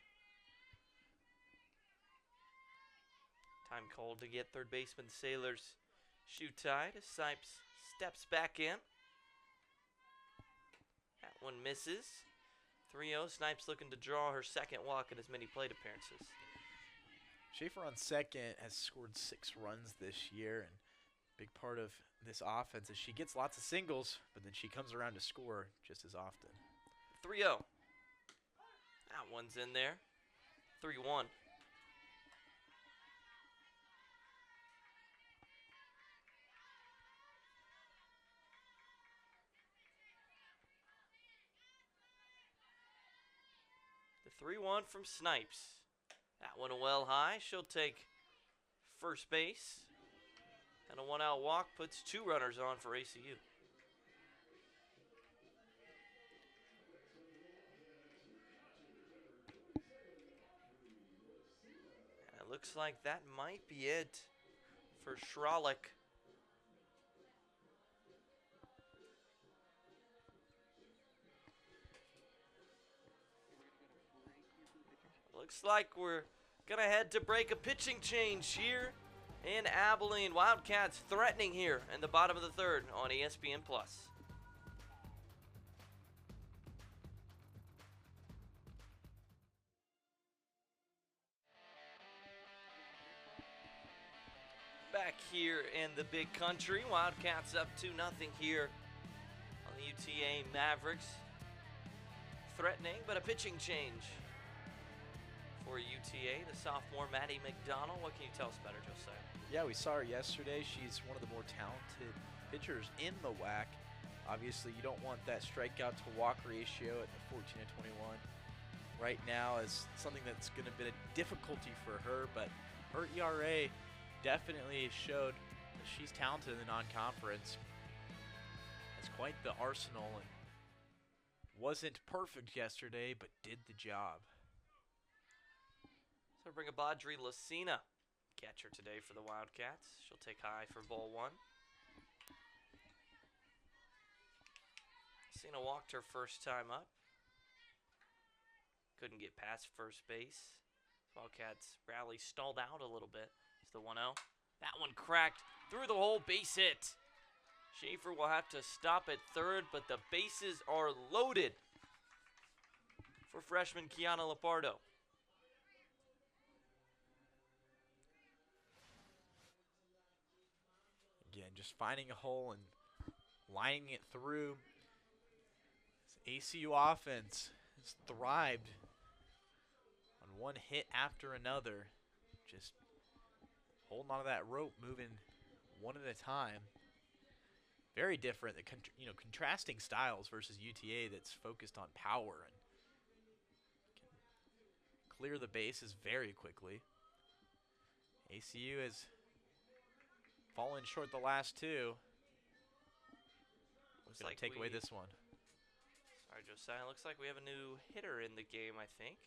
Time called to get third baseman Sailor's shoe tied as Snipes steps back in. That one misses. 3-0. Snipes looking to draw her second walk in as many plate appearances. Schaefer on second has scored 6 runs this year, and big part of this offense is she gets lots of singles, but then she comes around to score just as often. 3-0. That one's in there. 3-1. The 3-1 from Snipes. That one well high. She'll take first base. And a one-out walk puts 2 runners on for ACU. And it looks like that might be it for Schrolick. Looks like we're going to head to break. A pitching change here in Abilene. Wildcats threatening here in the bottom of the 3rd on ESPN+. Back here in the big country, Wildcats up 2-0 here on the UTA Mavericks. Threatening, but a pitching change for UTA, the sophomore Maddie McDonald. What can you tell us about her, Josiah? Yeah, we saw her yesterday. She's one of the more talented pitchers in the WAC. Obviously, you don't want that strikeout to walk ratio at the 14-21 right now is something that's going to be a difficulty for her, but her ERA definitely showed that she's talented in the non-conference. It's quite the arsenal, and wasn't perfect yesterday, but did the job. So bring a Badri Lucina, catcher today for the Wildcats. She'll take high for ball 1. Lucina walked her first time up. Couldn't get past first base. Wildcats rally stalled out a little bit. It's the 1-0. That one cracked through the hole, base hit. Schaefer will have to stop at 3rd, but the bases are loaded for freshman Kiana Lepardo. Again, just finding a hole and lining it through. This ACU offense has thrived on one hit after another. Just holding onto that rope, moving one at a time. Very different, contrasting styles versus UTA that's focused on power and can clear the bases very quickly. ACU has fallen short the last 2. Looks like take away this one. Sorry, Josiah. Looks like we have a new hitter in the game, I think.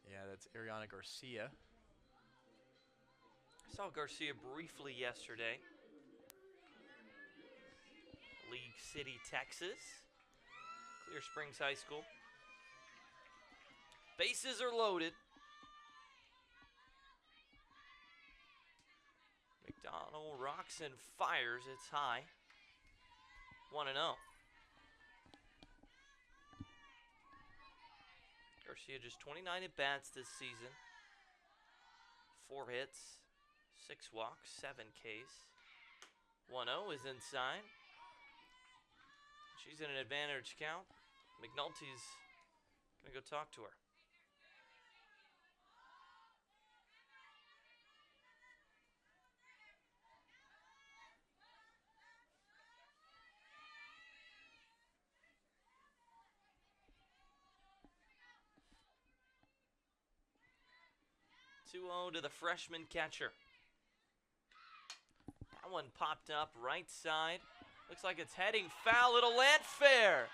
Yeah, that's Ariana Garcia. I saw Garcia briefly yesterday. League City, Texas. Clear Springs High School. Bases are loaded. McDonald rocks and fires. It's high. 1-0. Garcia just 29 at-bats this season. 4 hits, 6 walks, 7 Ks. 1-0 is inside. She's in an advantage count. McNulty's going to go talk to her. (2-0) to the freshman catcher. That one popped up right side. Looks like it's heading foul. It'll land fair.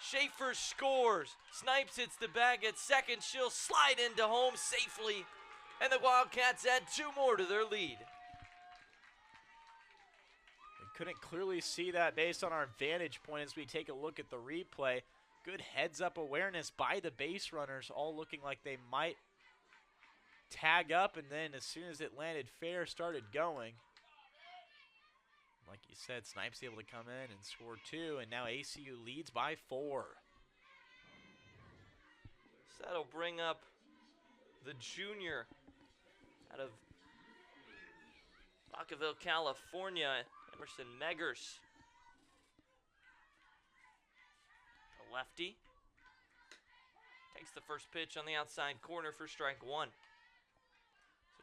Schaefer scores. Snipes hits the bag at second. She'll slide into home safely. And the Wildcats add 2 more to their lead. We couldn't clearly see that based on our vantage point as we take a look at the replay. Good heads-up awareness by the base runners, all looking like they might tag up, and then as soon as it landed fair, started going. Like you said, Snipes able to come in and score 2, and now ACU leads by 4. So that'll bring up the junior out of Vacaville, California, Emerson Meggers. The lefty takes the first pitch on the outside corner for strike 1.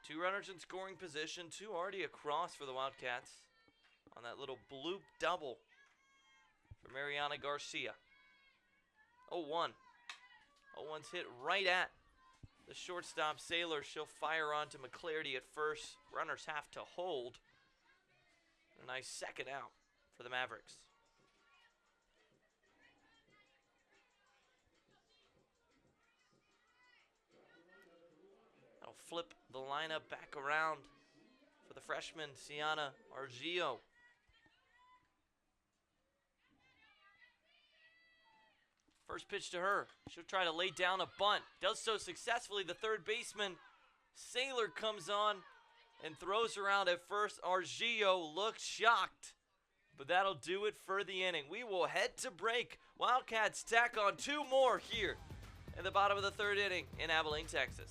So 2 runners in scoring position, 2 already across for the Wildcats on that little bloop double for Mariana Garcia. 0-1. 0-1's hit right at the shortstop, Sailor. She'll fire on to McClarty at first. Runners have to hold. A nice second out for the Mavericks. That'll flip the lineup back around for the freshman, Sienna Argio. First pitch to her. She'll try to lay down a bunt. Does so successfully. The third baseman, Sailor, comes on and throws around at first. Argio looks shocked, but that'll do it for the inning. We will head to break. Wildcats tack on 2 more here in the bottom of the 3rd inning in Abilene, Texas.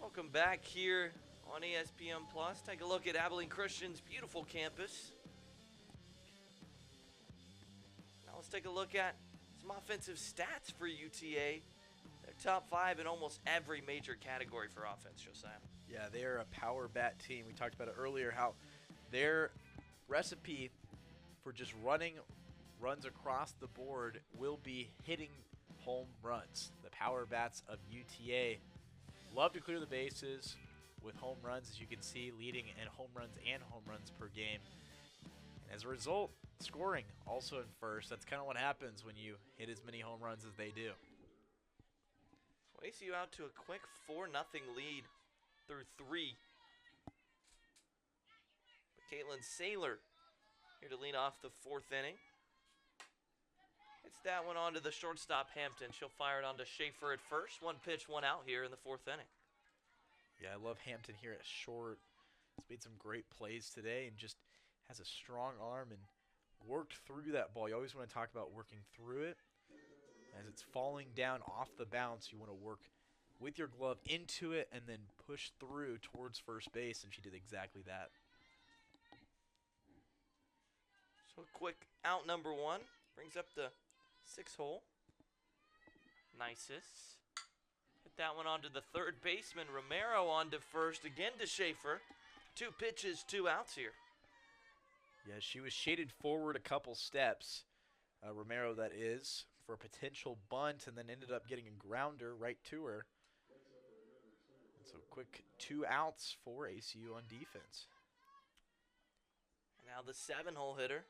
Welcome back here on ESPN Plus. Take a look at Abilene Christian's beautiful campus. Now let's take a look at some offensive stats for UTA. They're top 5 in almost every major category for offense, Josiah. Yeah, they're a power bat team. We talked about it earlier, how their recipe for just running runs across the board will be hitting home runs. The power bats of UTA love to clear the bases with home runs, as you can see, leading in home runs and home runs per game. And as a result, scoring also in first. That's kind of what happens when you hit as many home runs as they do. So ACU out to a quick 4-0 lead through 3. But Caitlin Sailor here to lead off the 4th inning. It's that one onto the shortstop, Hampton. She'll fire it onto Schaefer at first. 1 pitch, 1 out here in the 4th inning. Yeah, I love Hampton here at short. He's made some great plays today and just has a strong arm and worked through that ball. You always want to talk about working through it. As it's falling down off the bounce, you want to work with your glove into it and then push through towards first base, and she did exactly that. So quick out number 1 brings up the 6 hole. Nices. Hit that one onto the third baseman. Romero onto first. Again to Schaefer. 2 pitches, 2 outs here. Yeah, she was shaded forward a couple steps, Romero that is, for a potential bunt, and then ended up getting a grounder right to her. And so quick 2 outs for ACU on defense. And now the 7-hole hitter,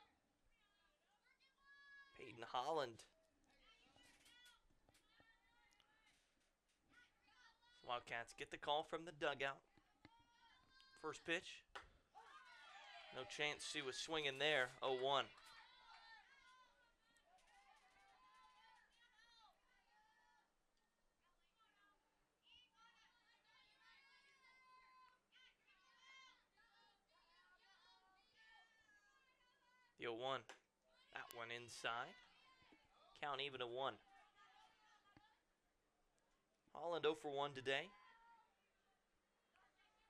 Peyton Holland. Wildcats get the call from the dugout. First pitch. No chance she was swinging there. 0-1. The 0-1. That one inside. Count even at 1. Holland 0 for 1 today.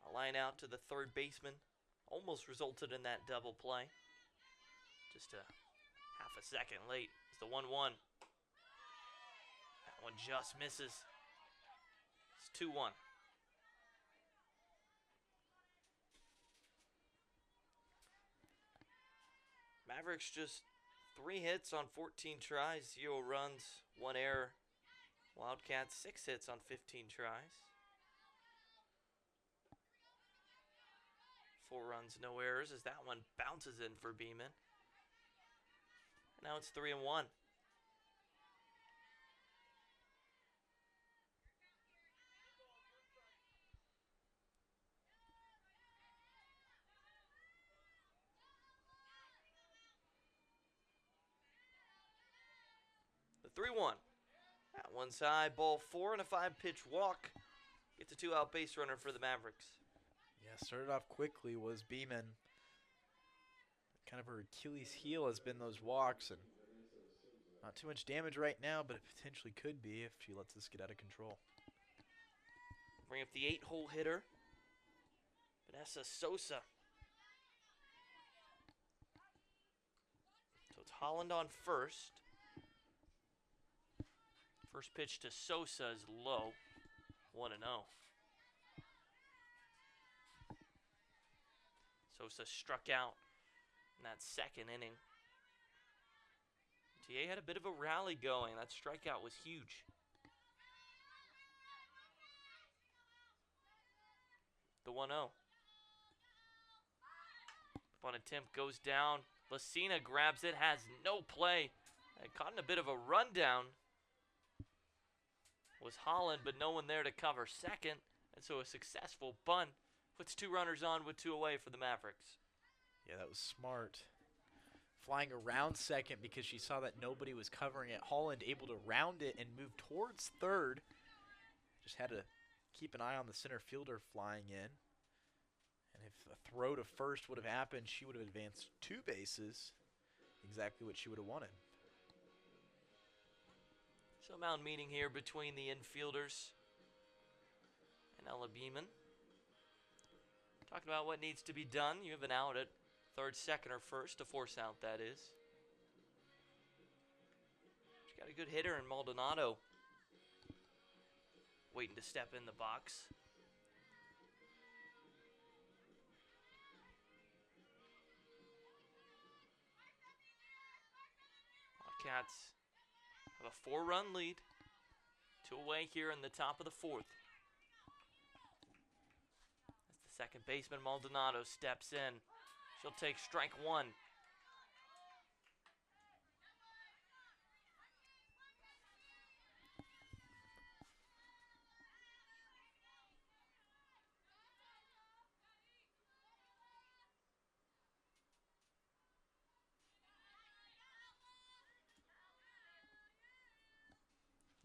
A line out to the third baseman. Almost resulted in that double play. Just a half a second late. It's the 1-1. That one just misses. It's 2-1. Mavericks just 3 hits on 14 tries, 0 runs, 1 error. Wildcats 6 hits on 15 tries. 4 runs, no errors, as that one bounces in for Beeman. And now it's 3-1. The 3-1. That one's high, ball 4 and a 5-pitch walk. Gets a 2-out base runner for the Mavericks. Yeah, started off quickly was Beeman. Kind of her Achilles heel has been those walks, and not too much damage right now, but it potentially could be if she lets this get out of control. Bring up the 8-hole hitter, Vanessa Sosa. So it's Holland on first. First pitch to Sosa is low, 1-0. Sosa struck out in that second inning. UTA had a bit of a rally going. That strikeout was huge. The 1-0. Bunt attempt goes down. Lucina grabs it, has no play. And caught in a bit of a rundown was Holland, but no one there to cover second. And so a successful bunt puts 2 runners on with 2 away for the Mavericks. Yeah, that was smart. Flying around second because she saw that nobody was covering it. Holland able to round it and move towards third. Just had to keep an eye on the center fielder flying in. And if a throw to first would have happened, she would have advanced 2 bases. Exactly what she would have wanted. So mound meeting here between the infielders and Ella Beeman. Talking about what needs to be done. You have an out at third, second, or first. A force out, that is. She's got a good hitter in Maldonado. Waiting to step in the box. Wildcats have a 4-run lead. 2 away here in the top of the 4th. As the second baseman Maldonado steps in. She'll take strike 1.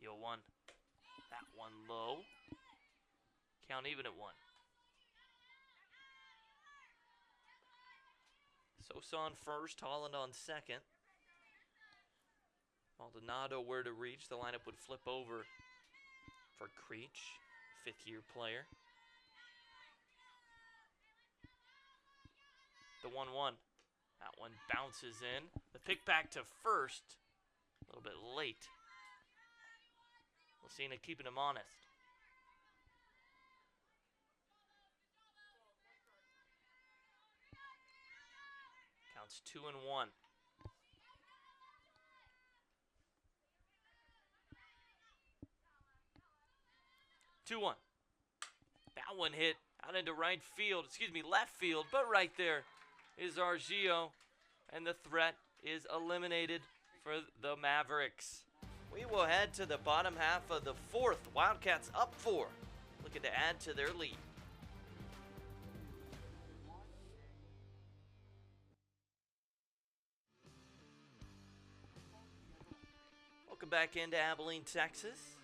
The 0-1. That one low. Count even at 1. Sosa on first, Holland on second. Maldonado where to reach. The lineup would flip over for Creech, 5th-year player. The 1-1. That one bounces in. The pick back to first. A little bit late. Lucina keeping him honest. Counts 2-1. That one hit out into right field, left field, but right there is Argio, and the threat is eliminated for the Mavericks. We will head to the bottom half of the 4th. Wildcats up 4, looking to add to their lead. Welcome back into Abilene, Texas.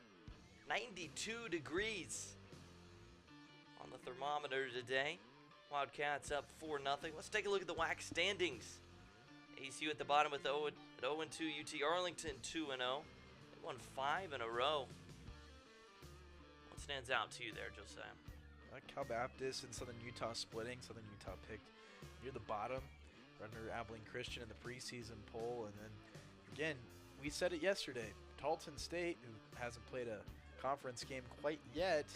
92 degrees on the thermometer today. Wildcats up 4-0. Let's take a look at the WAC standings. ACU at the bottom with 0-2. UT Arlington 2-0. They won 5 in a row. What stands out to you there, Josiah? Cal Baptist and Southern Utah splitting. Southern Utah picked near the bottom under Abilene Christian in the preseason poll. And then, again, we said it yesterday. Tarleton State, who hasn't played a conference game quite yet,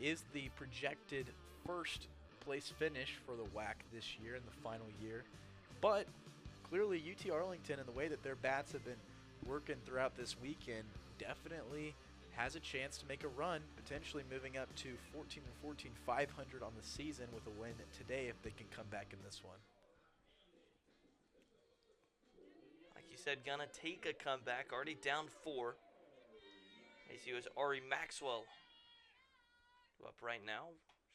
is the projected first place finish for the WAC this year in the final year. But clearly UT Arlington and the way that their bats have been working throughout this weekend definitely has a chance to make a run, potentially moving up to 14-14, 500 on the season with a win today if they can come back in this one. Like you said, gonna take a comeback, already down 4. ACU is Ari Maxwell up right now.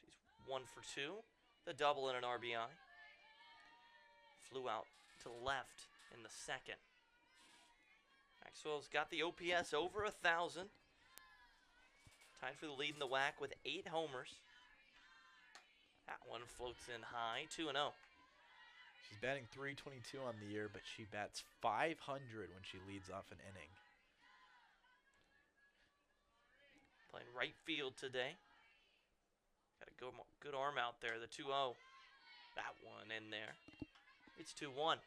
She's 1 for 2. The double and an RBI. Flew out to left in the second. Maxwell's got the OPS over 1,000. Tied for the lead in the WAC with 8 homers. That one floats in high, 2-0. She's batting .322 on the year, but she bats .500 when she leads off an inning. Playing right field today. Got a good arm out there, the 2-0. That one in there. It's 2-1.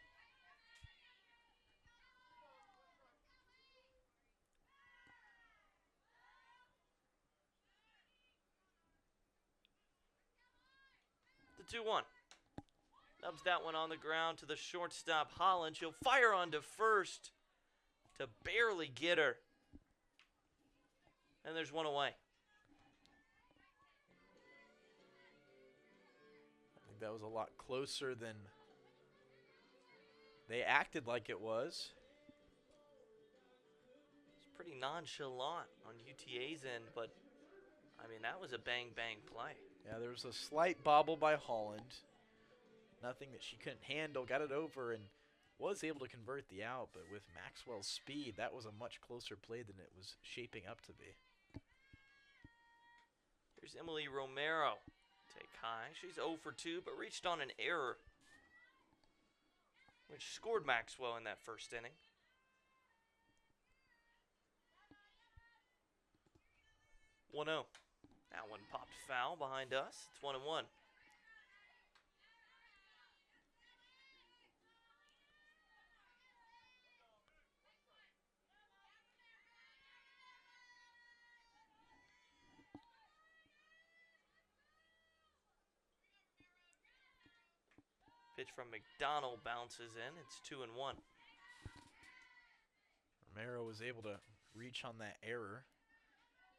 The 2-1. Dubs that one on the ground to the shortstop, Holland. She'll fire on to first to barely get her. And there's one away. I think that was a lot closer than they acted like it was. It's pretty nonchalant on UTA's end, but, I mean, that was a bang-bang play. Yeah, there was a slight bobble by Holland. Nothing that she couldn't handle. Got it over and was able to convert the out, but with Maxwell's speed, that was a much closer play than it was shaping up to be. Here's Emily Romero. Take high. She's 0 for 2, but reached on an error, which scored Maxwell in that first inning. 1-0. That one popped foul behind us. It's 1-1. Pitch from McDonald bounces in. It's 2-1. Romero was able to reach on that error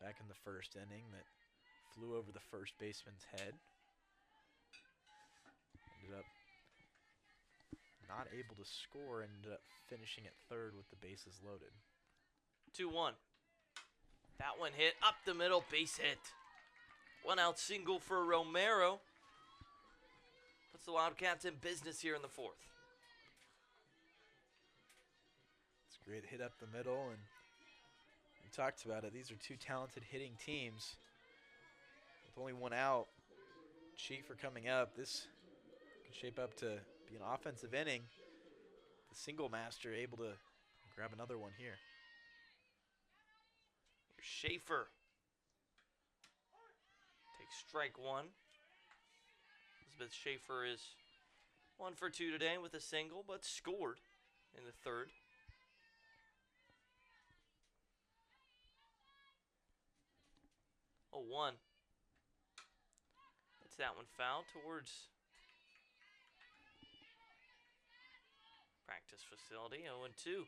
back in the first inning that flew over the first baseman's head. Ended up not able to score, ended up finishing at third with the bases loaded. 2-1. That one hit up the middle, base hit. One out single for Romero. Puts the Wildcats in business here in the fourth. It's a great hit up the middle, and we talked about it. These are two talented hitting teams. With only one out, Schaefer coming up, this could shape up to be an offensive inning. The single master able to grab another one here. Here's Schaefer. Takes strike one. Elizabeth Schaefer is 1 for 2 today with a single, but scored in the third. Oh, 1. It's that one foul towards practice facility. 0-2.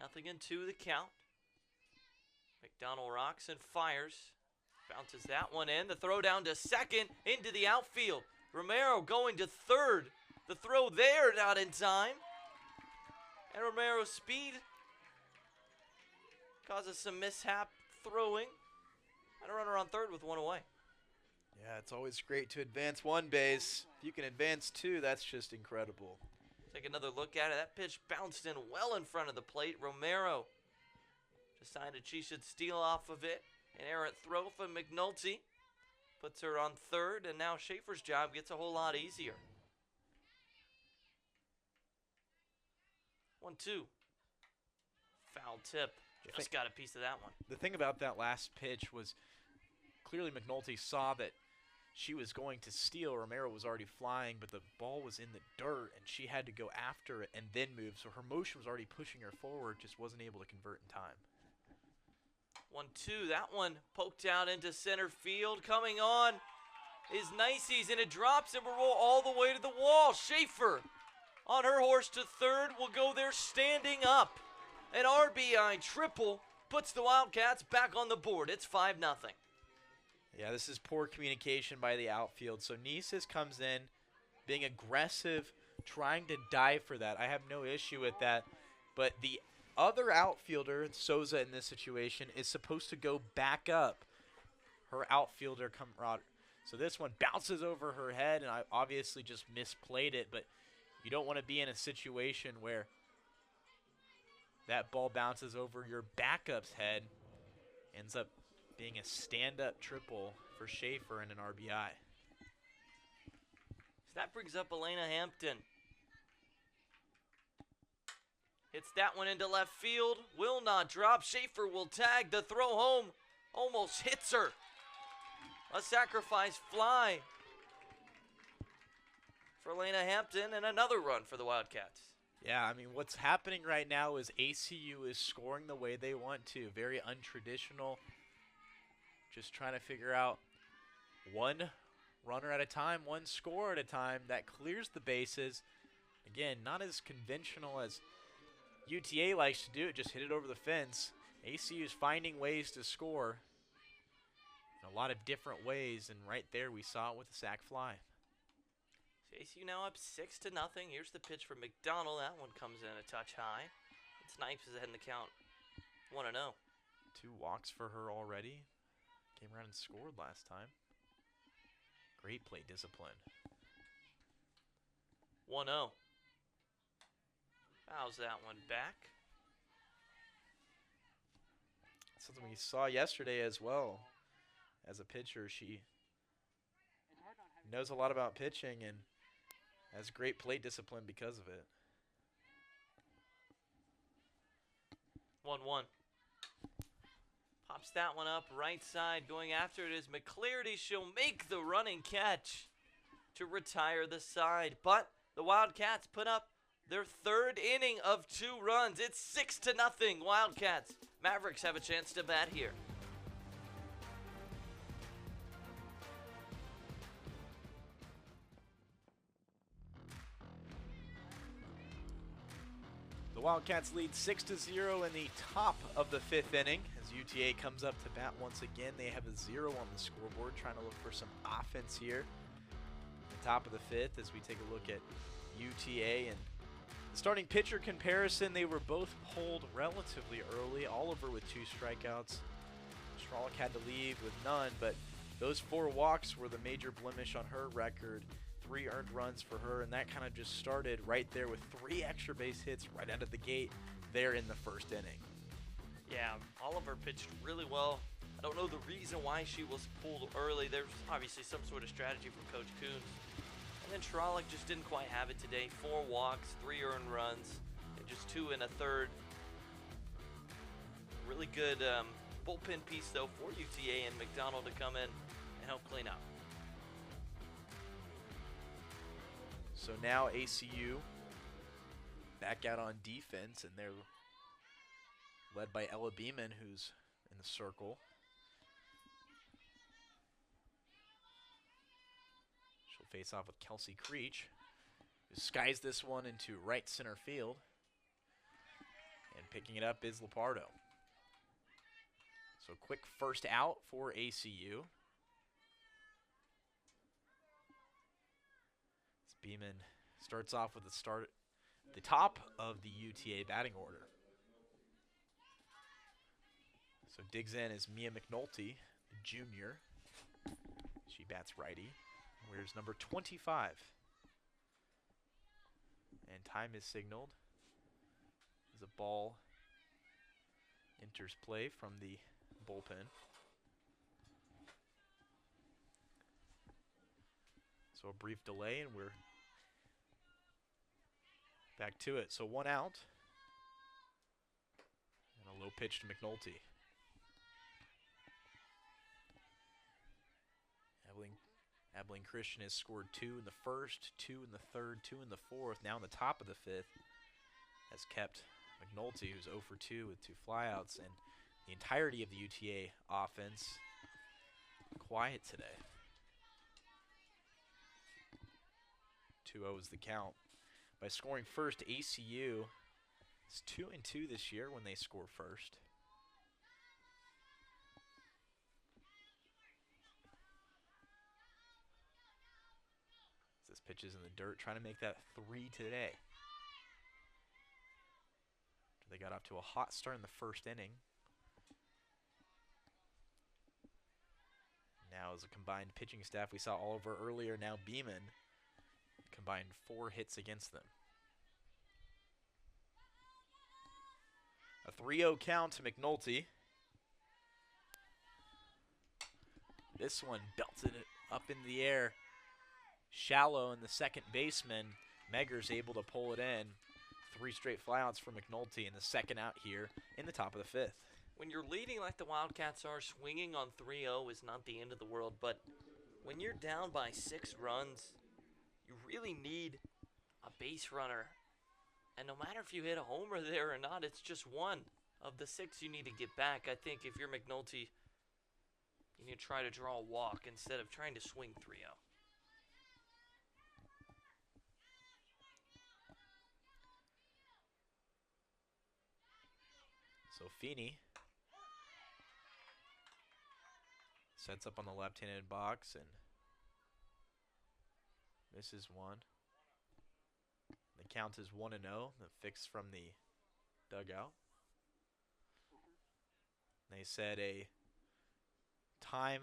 Nothing in 2 the count. McDonald rocks and fires. Bounces that one in. The throw down to second, into the outfield. Romero going to third. The throw there, not in time. And Romero's speed causes some mishap throwing. And a runner on third with one away. Yeah, it's always great to advance one base. If you can advance two, that's just incredible. Take another look at it. That pitch bounced in well in front of the plate. Romero decided she should steal off of it. An errant throw from McNulty puts her on third, and now Schaefer's job gets a whole lot easier. 1-2. Foul tip. Just got a piece of that one. The thing about that last pitch was clearly McNulty saw that she was going to steal. Romero was already flying, but the ball was in the dirt, and she had to go after it and then move. So her motion was already pushing her forward, just wasn't able to convert in time. 1-2. That one poked out into center field. Coming on is Nices, and it drops and will roll all the way to the wall. Schaefer on her horse to third will go there standing up. An RBI triple puts the Wildcats back on the board. It's 5-0. Yeah, this is poor communication by the outfield. So Nices comes in, being aggressive, trying to dive for that. I have no issue with that. But the other outfielder, Souza in this situation, is supposed to go back up her outfielder camaraderie. So this one bounces over her head, and I obviously just misplayed it. But you don't want to be in a situation where that ball bounces over your backup's head, ends up being a stand-up triple for Schaefer and an RBI. So that brings up Elena Hampton. Hits that one into left field. Will not drop. Schaefer will tag. The throw home almost hits her. A sacrifice fly for Elena Hampton, and another run for the Wildcats. Yeah, I mean, what's happening right now is ACU is scoring the way they want to. Very untraditional. just trying to figure out one runner at a time, one score at a time that clears the bases. Again, not as conventional as UTA likes to do it, just hit it over the fence. ACU is finding ways to score in a lot of different ways, and right there we saw it with the sac fly. So ACU now up 6-0. Here's the pitch from McDonald. That one comes in a touch high. And Snipes is ahead in the count 1-0. 2 walks for her already. Came around and scored last time. Great plate discipline. 1-0. Fouls that one back. Something we saw yesterday as well. As a pitcher, she knows a lot about pitching and has great plate discipline because of it. 1-1. Pops that one up right side. Going after it is McClearty. She'll make the running catch to retire the side. But the Wildcats put up their 3rd inning of 2 runs. It's 6-0 Wildcats. Mavericks have a chance to bat here. The Wildcats lead 6-0 in the top of the 5th inning. As UTA comes up to bat once again, they have a 0 on the scoreboard, trying to look for some offense here. The top of the 5th as we take a look at UTA and the starting pitcher comparison. They were both pulled relatively early. Oliver with 2 strikeouts. Stralick had to leave with none, but those 4 walks were the major blemish on her record. 3 earned runs for her, and that kind of just started right there with 3 extra base hits right out of the gate there in the 1st inning. Yeah, Oliver pitched really well. I don't know the reason why she was pulled early. There's obviously some sort of strategy from Coach Coons. And then Stralick just didn't quite have it today. 4 walks, 3 earned runs, and just 2 in a 3rd. Really good bullpen piece, though, for UTA and McDonald to come in and help clean up. So now ACU back out on defense, and they're led by Ella Beeman, who's in the circle. She'll face off with Kelsey Creech, who skies this one into right center field. And picking it up is Lepardo. So quick first out for ACU. Beeman starts off with the top of the UTA batting order. So digs in is Mia McNulty, the junior. She bats righty. Wears number 25. And time is signaled as a ball enters play from the bullpen. So a brief delay, and we're back to it. So 1 out. And a low pitch to McNulty. Abilene Christian has scored 2 in the 1st, 2 in the 3rd, 2 in the 4th. Now in the top of the 5th has kept McNulty, who's 0 for 2 with 2 flyouts, and the entirety of the UTA offense quiet today. 2-0 is the count. By scoring first, ACU is 2-2 this year when they score first. This pitch is in the dirt, trying to make that 3 today. They got off to a hot start in the 1st inning. Now as a combined pitching staff, we saw Oliver earlier, now Beeman. Combined 4 hits against them. A 3-0 count to McNulty. This one belted it up in the air. Shallow in the second baseman. Megger's able to pull it in. 3 straight flyouts for McNulty in the 2nd out here in the top of the 5th. When you're leading like the Wildcats are, swinging on 3-0 is not the end of the world, but when you're down by 6 runs, you really need a base runner. And no matter if you hit a homer there or not, it's just 1 of the 6 you need to get back. I think if you're McNulty, You need to try to draw a walk instead of trying to swing 3-0. So Feeney sets up on the left-handed box and misses one. The count is 1-0. The fix from the dugout. They said a time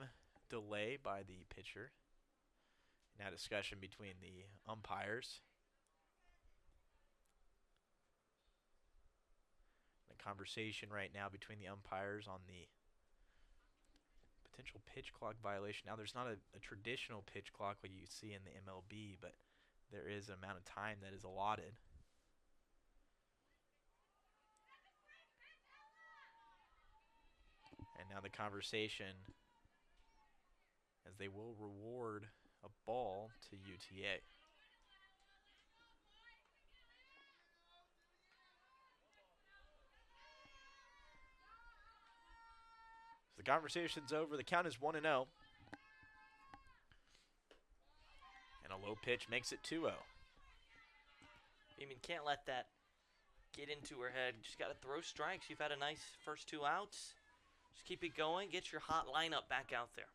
delay by the pitcher. Now discussion between the umpires. The conversation right now between the umpires on the potential pitch clock violation. Now, there's not a traditional pitch clock like you see in the MLB, but there is an amount of time that is allotted. And now the conversation, as they will reward a ball to UTA. So the conversation's over. The count is 1-0. And a low pitch makes it 2-0. Beeman can't let that get into her head. Just got to throw strikes. You've had a nice first 2 outs. Just keep it going. Get your hot lineup back out there.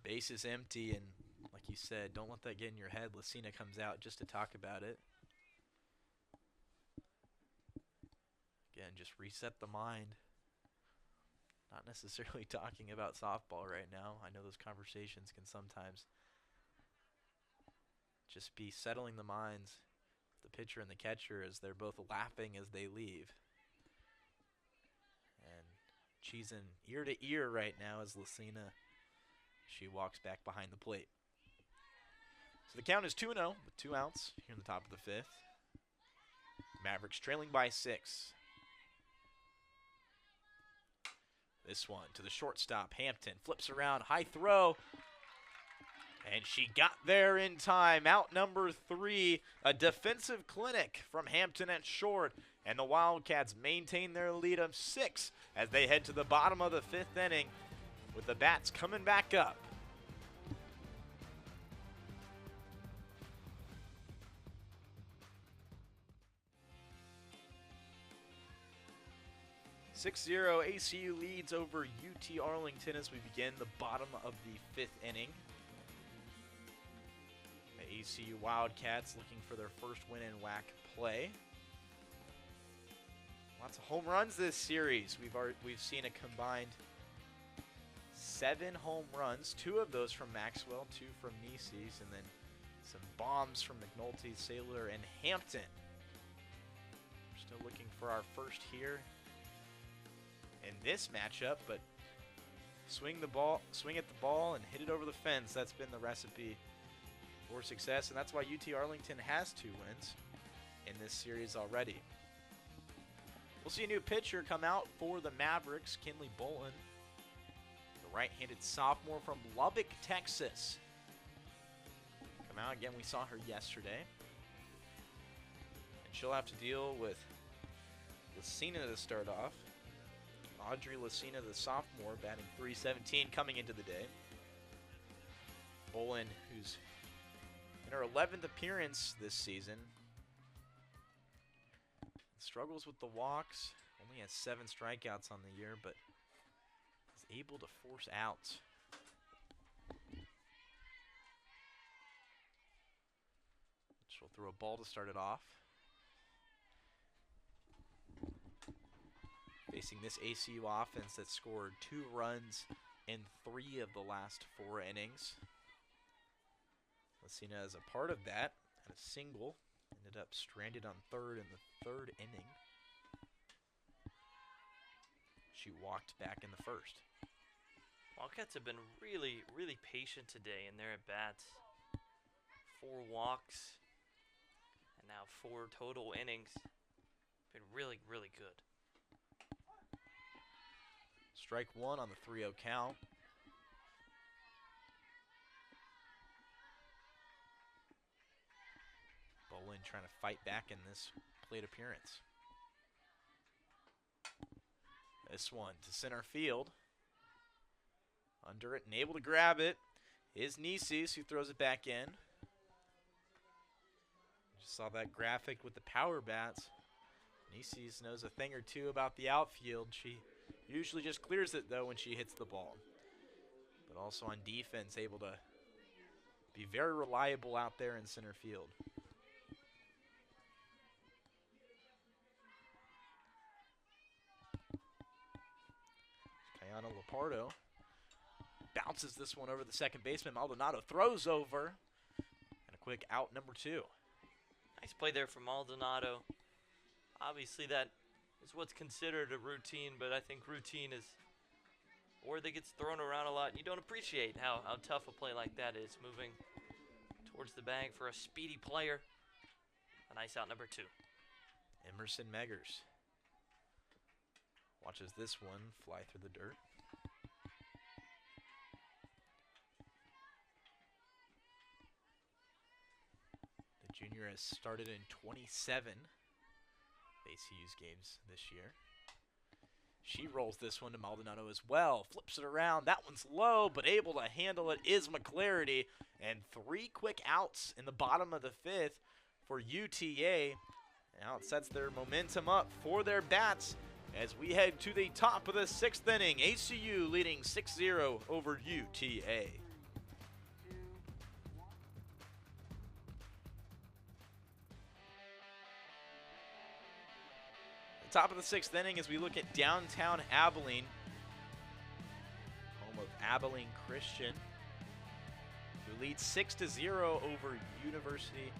Base is empty, and like you said, don't let that get in your head. Lucina comes out just to talk about it. Again, just reset the mind. Not necessarily talking about softball right now. I know those conversations can sometimes just be settling the minds of the pitcher and the catcher as they're both laughing as they leave. And cheesing ear to ear right now as Lucina, she walks back behind the plate. So the count is 2-0 with 2 outs here in the top of the 5th. Mavericks trailing by 6. This one to the shortstop, Hampton. Flips around, high throw. And she got there in time. Out number 3, a defensive clinic from Hampton at short. And the Wildcats maintain their lead of 6 as they head to the bottom of the 5th inning with the bats coming back up. (6-0) ACU leads over UT Arlington as we begin the bottom of the 5th inning. The ACU Wildcats looking for their first win in WAC play. Lots of home runs this series. We've seen a combined 7 home runs, 2 of those from Maxwell, 2 from Nieces, and then some bombs from McNulty, Saylor, and Hampton. We're still looking for our first here in this matchup, but swing at the ball and hit it over the fence. That's been the recipe for success, and that's why UT Arlington has 2 wins in this series already. We'll see a new pitcher come out for the Mavericks, Kinley Bolton, the right-handed sophomore from Lubbock, Texas. Come out again, we saw her yesterday. And she'll have to deal with Lucina to start off. Audrey Lucina, the sophomore, batting .317 coming into the day. Bolin, who's in her 11th appearance this season, struggles with the walks, only has 7 strikeouts on the year, but is able to force outs. She'll throw a ball to start it off. Facing this ACU offense that scored 2 runs in 3 of the last 4 innings. Lucina as a part of that, had a single, ended up stranded on third in the 3rd inning. She walked back in the 1st. Wildcats have been really, really patient today in their at-bats. 4 walks, and now 4 total innings. Been really, really good. Strike 1 on the 3-0 count. Bolin trying to fight back in this plate appearance. This one to center field. Under it and able to grab it is Nisis, who throws it back in. Just saw that graphic with the power bats. Nisis knows a thing or two about the outfield. She usually just clears it, though, when she hits the ball. But also on defense, able to be very reliable out there in center field. Kayana Lapardo bounces this one over the second baseman. Maldonado throws over. And a quick out, number 2. Nice play there from Maldonado. Obviously, that is what's considered a routine, but I think routine is a word that gets thrown around a lot. And you don't appreciate how tough a play like that is. Moving towards the bag for a speedy player. A nice out, number 2. Emerson Meggers watches this one fly through the dirt. The junior has started in 27 ACU's games this year. She rolls this one to Maldonado as well. Flips it around. That one's low, but able to handle it is McClarity. And 3 quick outs in the bottom of the 5th for UTA. Now it sets their momentum up for their bats as we head to the top of the 6th inning. ACU leading 6-0 over UTA. Top of the 6th inning as we look at downtown Abilene, home of Abilene Christian, who leads 6-0 over University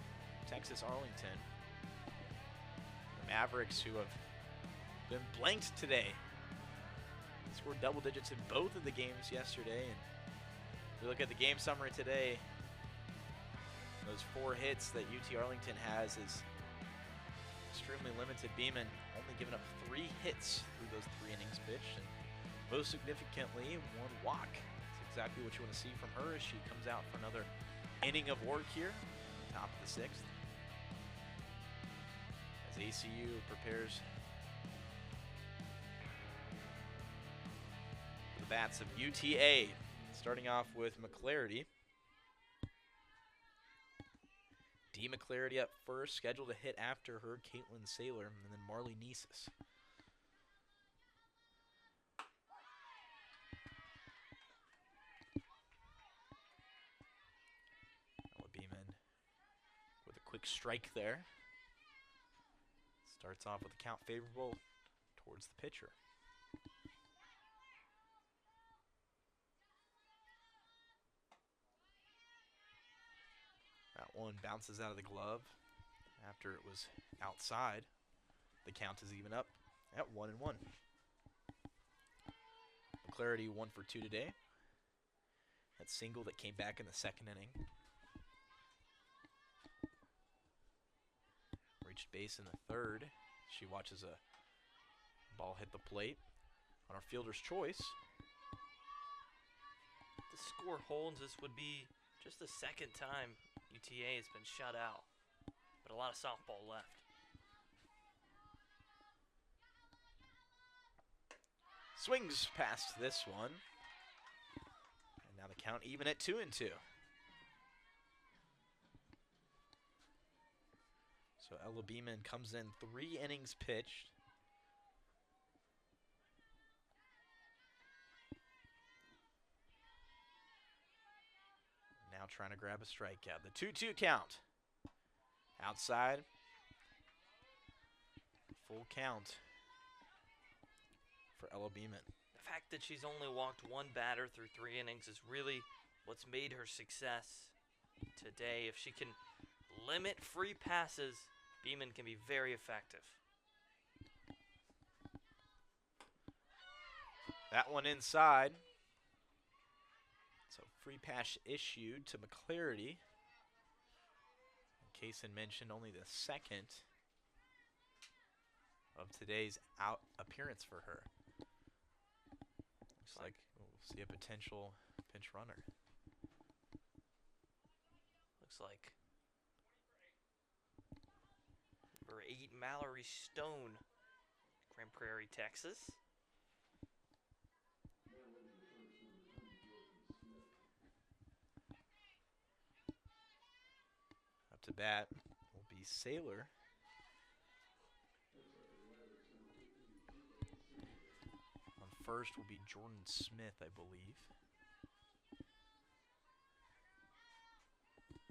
of Texas Arlington. The Mavericks, who have been blanked today, scored double digits in both of the games yesterday. And if we look at the game summary today, those 4 hits that UT Arlington has is extremely limited. Beeman only giving up 3 hits through those 3 innings pitched, and most significantly, 1 walk. That's exactly what you want to see from her as she comes out for another inning of work here, top of the 6th. As ACU prepares for the bats of UTA, starting off with McClarity. D. McClarity up first, scheduled to hit after her, Caitlin Saylor, and then Marley Nisis. Ella Beeman with a quick strike there. Starts off with a count favorable towards the pitcher. That one bounces out of the glove after it was outside. The count is even up at 1-1. McClarity 1 for 2 today. That single that came back in the 2nd inning. Reached base in the 3rd. She watches a ball hit the plate on our fielder's choice. If the score holds, this would be just the 2nd time UTA has been shut out, but a lot of softball left. Swings past this one. And now the count even at 2-2. So Ella Beeman comes in 3 innings pitched. Now trying to grab a strikeout. The 2-2 count. Outside. Full count for Ella Beeman. The fact that she's only walked 1 batter through 3 innings is really what's made her success today. If she can limit free passes, Beeman can be very effective. That one inside. So free pass issued to McClarity. Kaysen mentioned only the 2nd of today's out appearance for her. Looks like we'll see a potential pinch runner. Looks like number 8, Mallory Stone, Grand Prairie, Texas. to bat will be Saylor. On first will be Jordan Smith, I believe.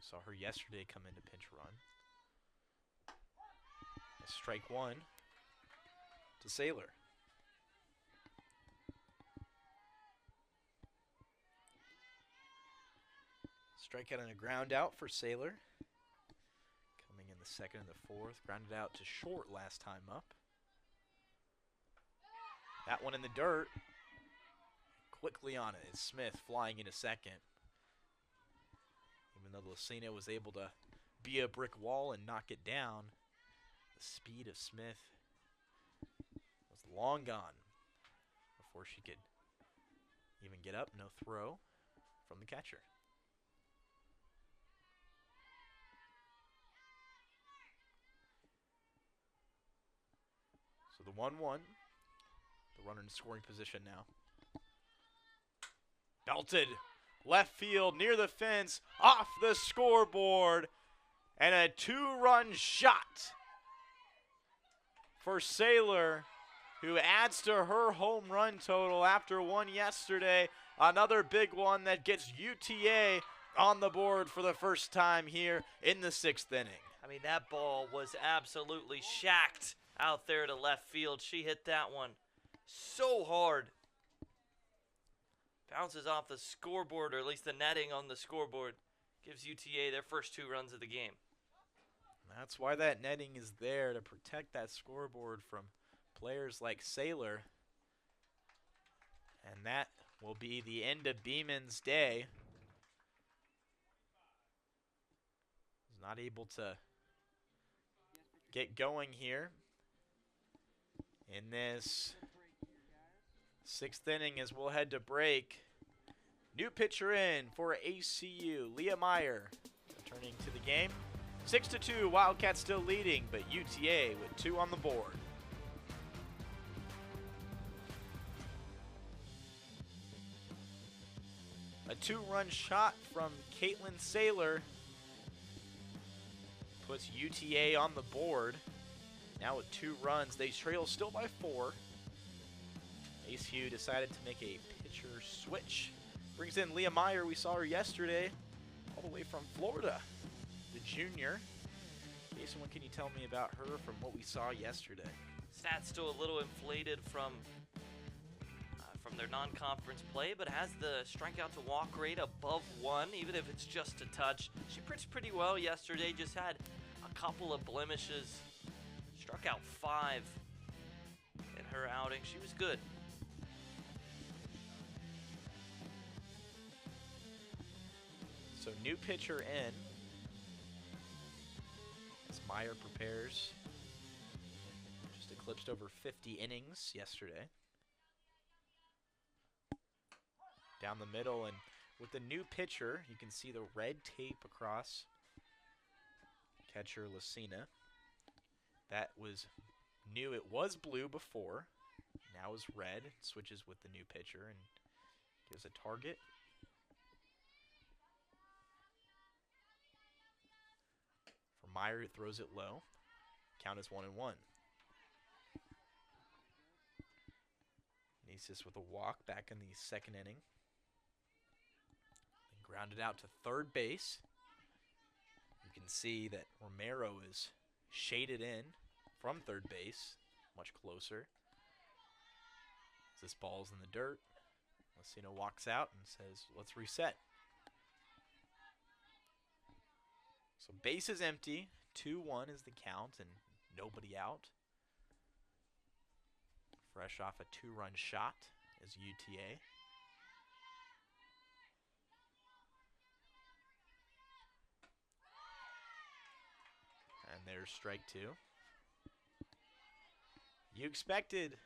Saw her yesterday come into pinch run. A strike one to Saylor. Strikeout and a ground out for Saylor. Coming in the second and the fourth. Grounded out to short last time up. That one in the dirt. Quickly on it is Smith flying into second. Even though Lucina was able to be a brick wall and knock it down, the speed of Smith was long gone before she could even get up. No throw from the catcher. So the 1-1, the runner in scoring position now. Belted left field near the fence, off the scoreboard, and a 2-run shot for Saylor, who adds to her home run total after one yesterday. Another big one that gets UTA on the board for the first time here in the 6th inning. I mean, that ball was absolutely shacked out there to left field. She hit that one so hard. Bounces off the scoreboard, or at least the netting on the scoreboard. Gives UTA their first 2 runs of the game. That's why that netting is there, to protect that scoreboard from players like Saylor. And that will be the end of Beeman's day. He's not able to get going here in this 6th inning as we'll head to break. New pitcher in for ACU, Leah Meyer, returning to the game. 6-2, Wildcats still leading, but UTA with 2 on the board. A 2-run shot from Caitlin Saylor puts UTA on the board. Now with 2 runs, they trail still by 4. ACU decided to make a pitcher switch. Brings in Leah Meyer. We saw her yesterday, all the way from Florida, the junior. Jason, what can you tell me about her from what we saw yesterday? Stats still a little inflated from their non-conference play, but has the strikeout to walk rate above 1, even if it's just a touch. She pitched pretty well yesterday, just had a couple of blemishes. Struck out 5 in her outing. She was good. So new pitcher in as Meyer prepares. Just eclipsed over 50 innings yesterday. Down the middle, and with the new pitcher, you can see the red tape across catcher Lucina. That was new. It was blue before. Now is red. It switches with the new pitcher and gives a target. For Meyer, it throws it low. Count is 1-1. Nesis with a walk back in the 2nd inning. Then grounded out to third base. You can see that Romero is shaded in from third base, much closer. As this ball's in the dirt, Lucina walks out and says, let's reset. So base is empty, 2-1 is the count, and nobody out. Fresh off a 2-run shot is UTA. And there's strike 2. You expected,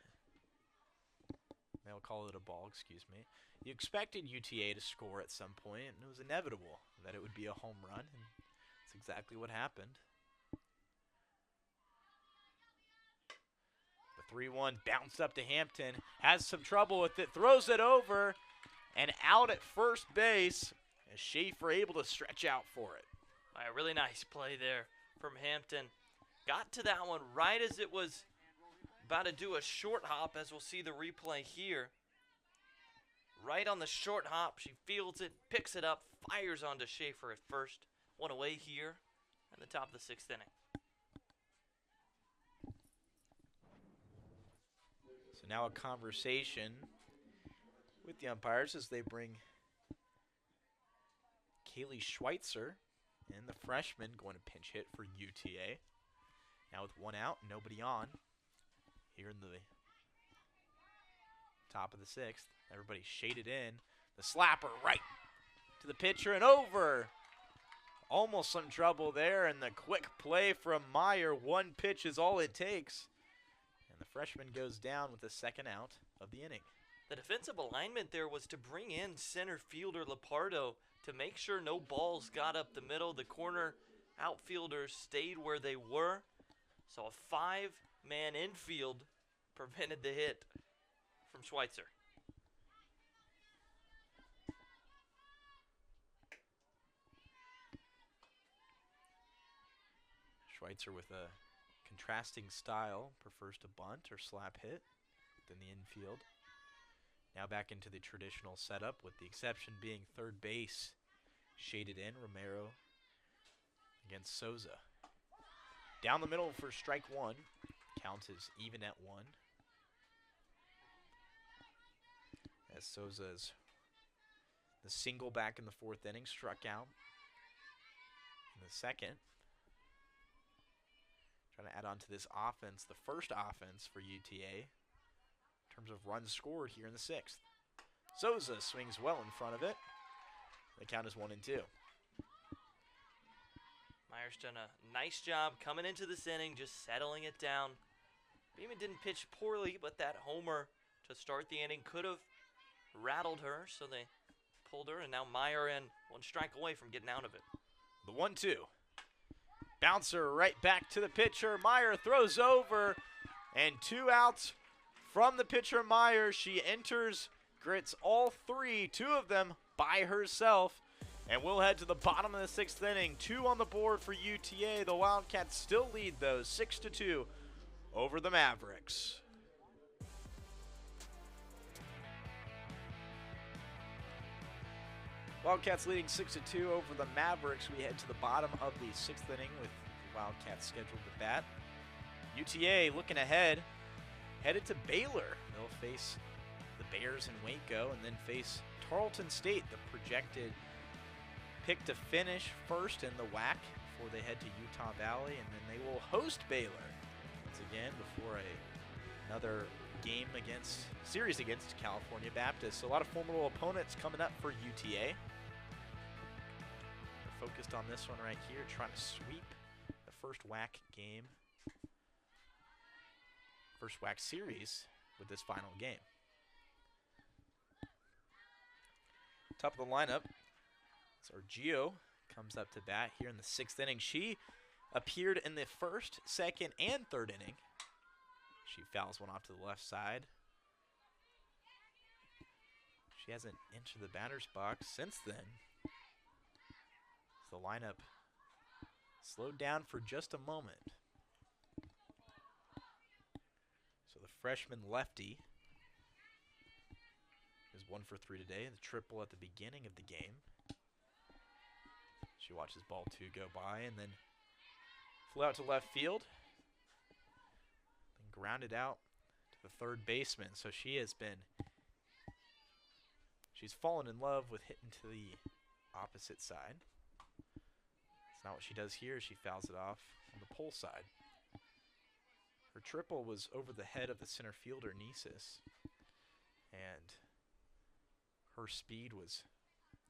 they'll call it a ball, excuse me. You expected UTA to score at some point, and it was inevitable that it would be a home run, and that's exactly what happened. The 3-1 bounced up to Hampton, has some trouble with it, throws it over, and out at first base, as Schaefer able to stretch out for it. All right, really nice play there from Hampton. Got to that one right as it was about to do a short hop, as we'll see the replay here. Right on the short hop, she fields it, picks it up, fires onto Schaefer at first. One away here at the top of the 6th inning. So now a conversation with the umpires as they bring Kaylee Schweitzer and the freshman going to pinch hit for UTA. Now with 1 out, nobody on. Here in the top of the 6th, everybody shaded in. The slapper right to the pitcher and over. Almost some trouble there, and the quick play from Meyer. 1 pitch is all it takes. And the freshman goes down with the 2nd out of the inning. The defensive alignment there was to bring in center fielder Lepardo to make sure no balls got up the middle. The corner outfielders stayed where they were. So a 5-man infield prevented the hit from Schweitzer. Schweitzer with a contrasting style prefers to bunt or slap hit than the infield. Now back into the traditional setup, with the exception being third base shaded in. Romero against Souza. Down the middle for strike 1. Count is even at 1. As Souza's the single back in the 4th inning, struck out in the 2nd. Trying to add on to this offense, the first offense for UTA in terms of runs scored here in the 6th. Souza swings well in front of it. The count is 1-2. Meyer's done a nice job coming into this inning, just settling it down. Beeman didn't pitch poorly, but that homer to start the inning could have rattled her, so they pulled her, and now Meyer in 1 strike away from getting out of it. The 1-2. Bouncer right back to the pitcher. Meyer throws over, and 2 outs from the pitcher Meyer. She enters, grits all 3, 2 of them by herself. And we'll head to the bottom of the 6th inning. 2 on the board for UTA. The Wildcats still lead, though, 6-2 over the Mavericks. Wildcats leading 6-2 over the Mavericks. We head to the bottom of the 6th inning with the Wildcats scheduled to bat. UTA looking ahead, headed to Baylor. They'll face the Bears in Waco and then face Tarleton State, the projected pick to finish first in the WAC before they head to Utah Valley, and then they will host Baylor once again before another series against California Baptist. So a lot of formidable opponents coming up for UTA. We're focused on this one right here, trying to sweep the first WAC game, first WAC series with this final game. Top of the lineup, so Gio comes up to bat here in the 6th inning. She appeared in the 1st, 2nd, and 3rd inning. She fouls one off to the left side. She hasn't entered the batter's box since then. The lineup slowed down for just a moment. So the freshman lefty is 1 for 3 today. The triple at the beginning of the game. She watches ball 2 go by and then flew out to left field. Then grounded out to the 3rd baseman. So she's fallen in love with hitting to the opposite side. It's not what she does here. She fouls it off on the pole side. Her triple was over the head of the center fielder, Nisus. And her speed was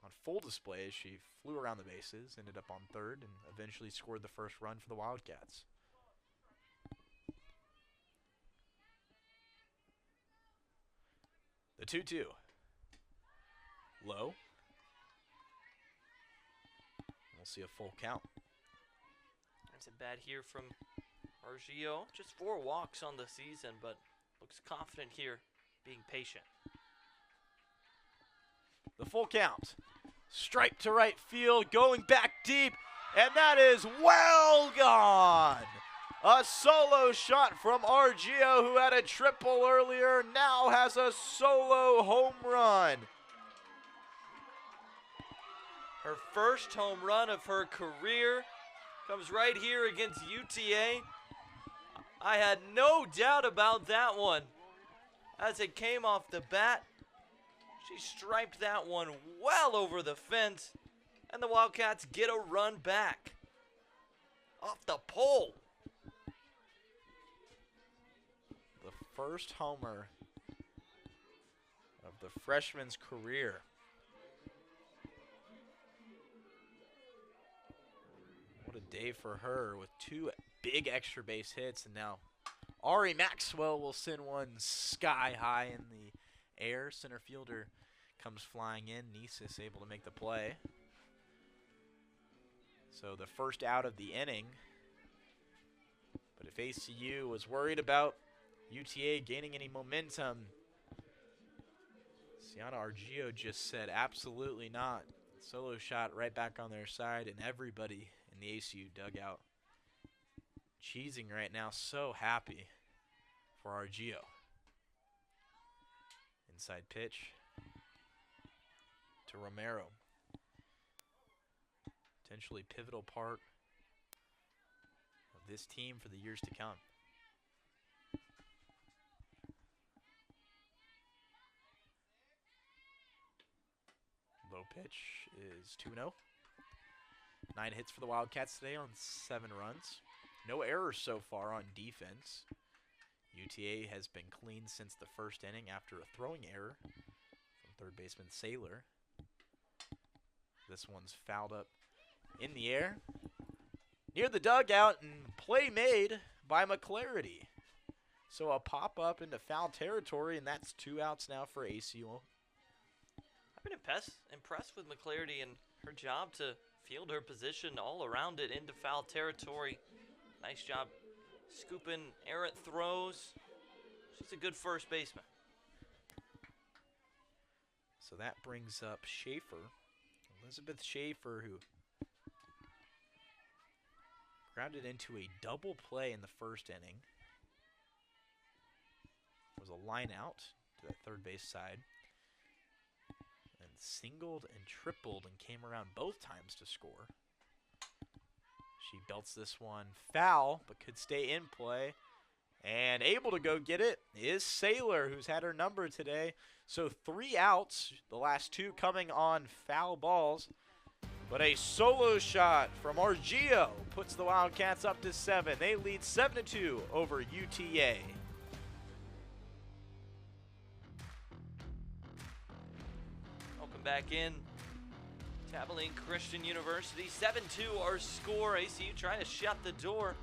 on full display as she flew around the bases, ended up on 3rd, and eventually scored the first run for the Wildcats. The 2-2. Low. We'll see a full count. That's a bat here from Argio. Just 4 walks on the season, but looks confident here, being patient. The full count. Strike to right field, going back deep. and that is well gone. A solo shot from Argio, who had a triple earlier, now has a solo home run. Her first home run of her career comes right here against UTA. I had no doubt about that one. As it came off the bat, she striped that one well over the fence, and the Wildcats get a run back. Off the pole. The first homer of the freshman's career. What a day for her with 2 big extra base hits, and now Ari Maxwell will send one sky high in the air. Center fielder comes flying in. Nisis able to make the play. So the first out of the inning. But if ACU was worried about UTA gaining any momentum, Sienna Argio just said absolutely not. Solo shot right back on their side, and everybody in the ACU dugout cheesing right now, so happy for Argio. Inside pitch to Romero. Potentially pivotal part of this team for the years to come. Low pitch is 2-0. 9 hits for the Wildcats today on 7 runs. No errors so far on defense. UTA has been clean since the first inning after a throwing error from third baseman Saylor. This one's fouled up in the air near the dugout, and play made by McClarity. So a pop-up into foul territory, and that's 2 outs now for ACU. I've been impressed with McClarity and her job to field her position all around it into foul territory. Nice job scooping errant throws. She's a good first baseman. So that brings up Schaefer. Elizabeth Schaefer, who grounded into a double play in the first inning. Was a line out to that third base side. And singled and tripled and came around both times to score. She belts this one foul, but could stay in play. And able to go get it is Saylor, who's had her number today. So 3 outs, the last 2 coming on foul balls. But a solo shot from Argio puts the Wildcats up to 7. They lead 7-2 over UTA. Welcome back in. Abilene Christian University, 7-2 our score. ACU trying to shut the door.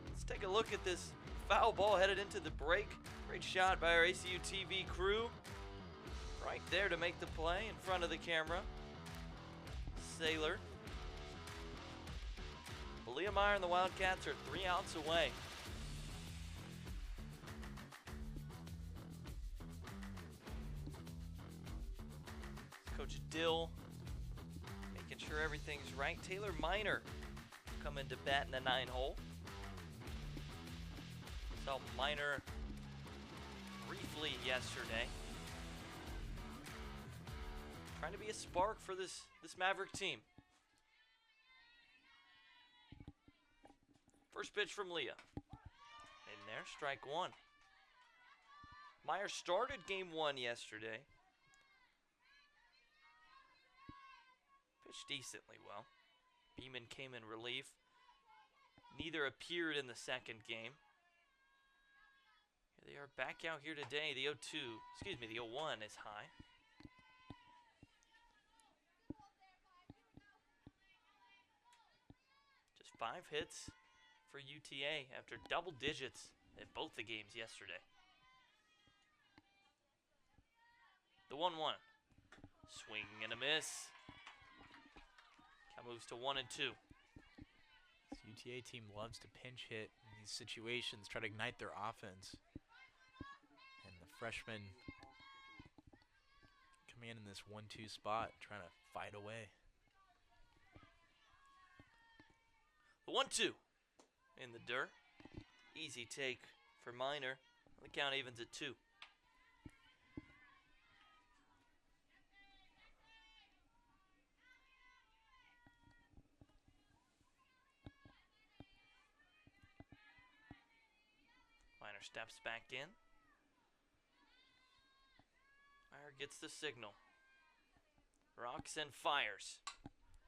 Let's take a look at this foul ball headed into the break. Great shot by our ACUTV crew. Right there to make the play in front of the camera. Saylor. Leah Meyer and the Wildcats are 3 outs away. Coach Dill making sure everything's right. Taylor Miner coming to bat in the 9-hole. Saw Miner briefly yesterday. Trying to be a spark for this Maverick team. First pitch from Leah. In there, strike 1. Meyer started game 1 yesterday. Pitched decently well. Beeman came in relief. Neither appeared in the second game. Here they are back out here today. The 0-1 is high. Just 5 hits for UTA after double digits in both the games yesterday. The 1-1. Swing and a miss. Count moves to 1-2. This UTA team loves to pinch hit in these situations, try to ignite their offense. And the freshman coming in this 1-2 spot, trying to fight away. 1-2 in the dirt. Easy take for Minor. The count evens at 2. Minor steps back in. Meyer gets the signal. Rocks and fires.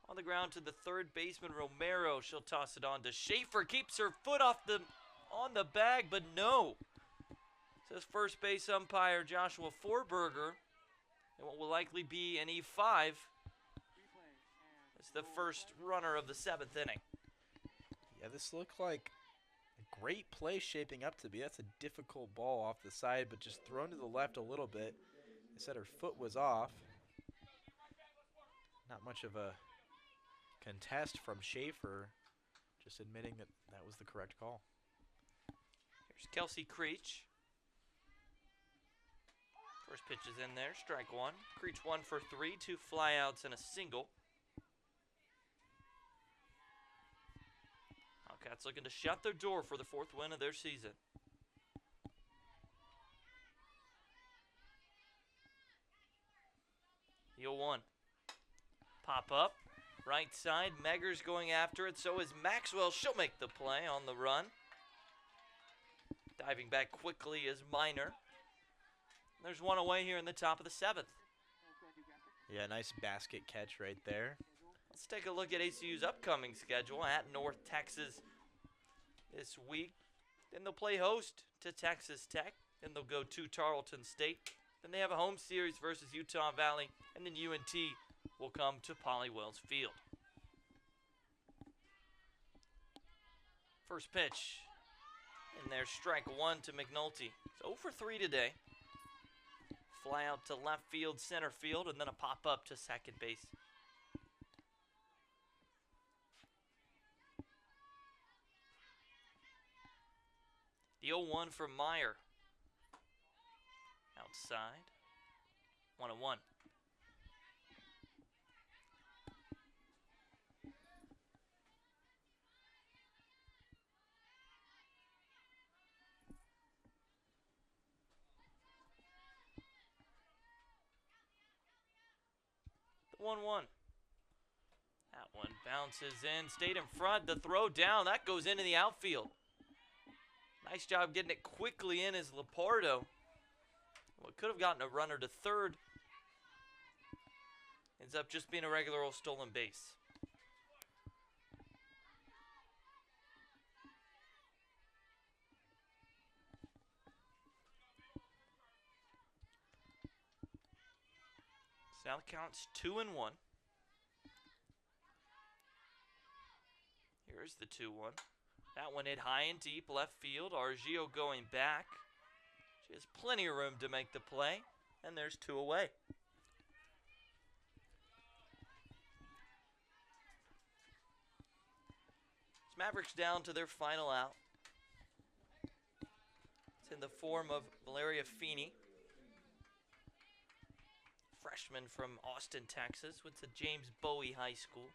On the ground to the third baseman, Romero. She'll toss it on to Schaefer. Keeps her foot on the bag, but no. Says first base umpire Joshua Forberger. And what will likely be an E5. It's the first runner of the 7th inning. Yeah, this looked like a great play shaping up to be. That's a difficult ball off the side, but just thrown to the left a little bit. They said her foot was off. Not much of a contest from Schaefer, just admitting that that was the correct call. Here's Kelsey Creech. First pitch is in there, strike 1. Creech 1 for 3, 2 flyouts and a single. Wildcats looking to shut their door for the 4th win of their season. The 0-1. Pop up. Right side. Megger's going after it. So is Maxwell. She'll make the play on the run. Diving back quickly is Minor. There's one away here in the top of the 7th. Yeah, nice basket catch right there. Let's take a look at ACU's upcoming schedule at North Texas this week. Then they'll play host to Texas Tech. Then they'll go to Tarleton State. Then they have a home series versus Utah Valley. And then UNT will come to Polly Wells Field. First pitch. And there's strike 1 to McNulty. It's 0 for 3 today. Fly out to left field, center field, and then a pop-up to second base. The 0-1 for Meyer. Outside. 1-1. The 1-1. That one bounces in, stayed in front. The throw down, that goes into the outfield. Nice job getting it quickly in as Lapardo. Well, could have gotten a runner to third. Ends up just being a regular old stolen base. So now the count's 2-1. Here's the 2-1. That one hit high and deep left field. Argio going back. She has plenty of room to make the play. And there's 2 away. It's Mavericks down to their final out. It's in the form of Valeria Feeney. Freshman from Austin, Texas. Went to James Bowie High School.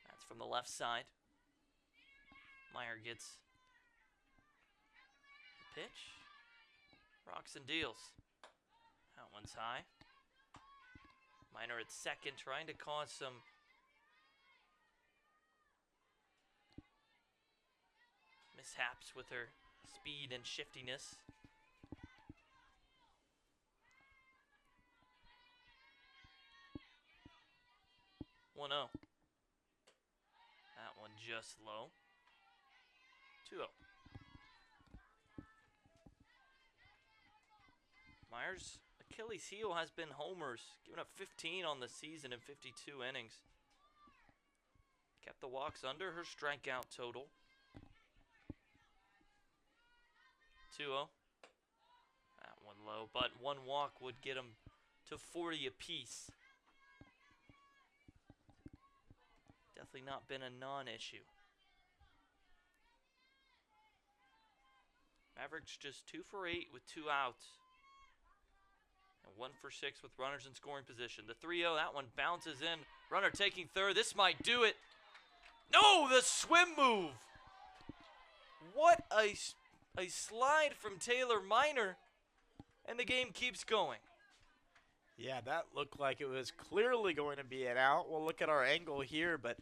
That's from the left side. Meyer gets the pitch. Rocks and deals. That one's high. Minor at second, trying to cause some mishaps with her speed and shiftiness. That one just low. 2-0. Myers' Achilles heel has been homers, giving up 15 on the season in 52 innings. Kept the walks under her strikeout total. 2-0. That one low, but one walk would get him to 40 apiece. Definitely not been a non-issue. Mavericks just 2 for 8 with 2 outs. And 1 for 6 with runners in scoring position. The 3-0, that one bounces in. Runner taking third. This might do it. No, the swim move. What a slide from Taylor Minor. And the game keeps going. Yeah, that looked like it was clearly going to be an out. We'll look at our angle here, but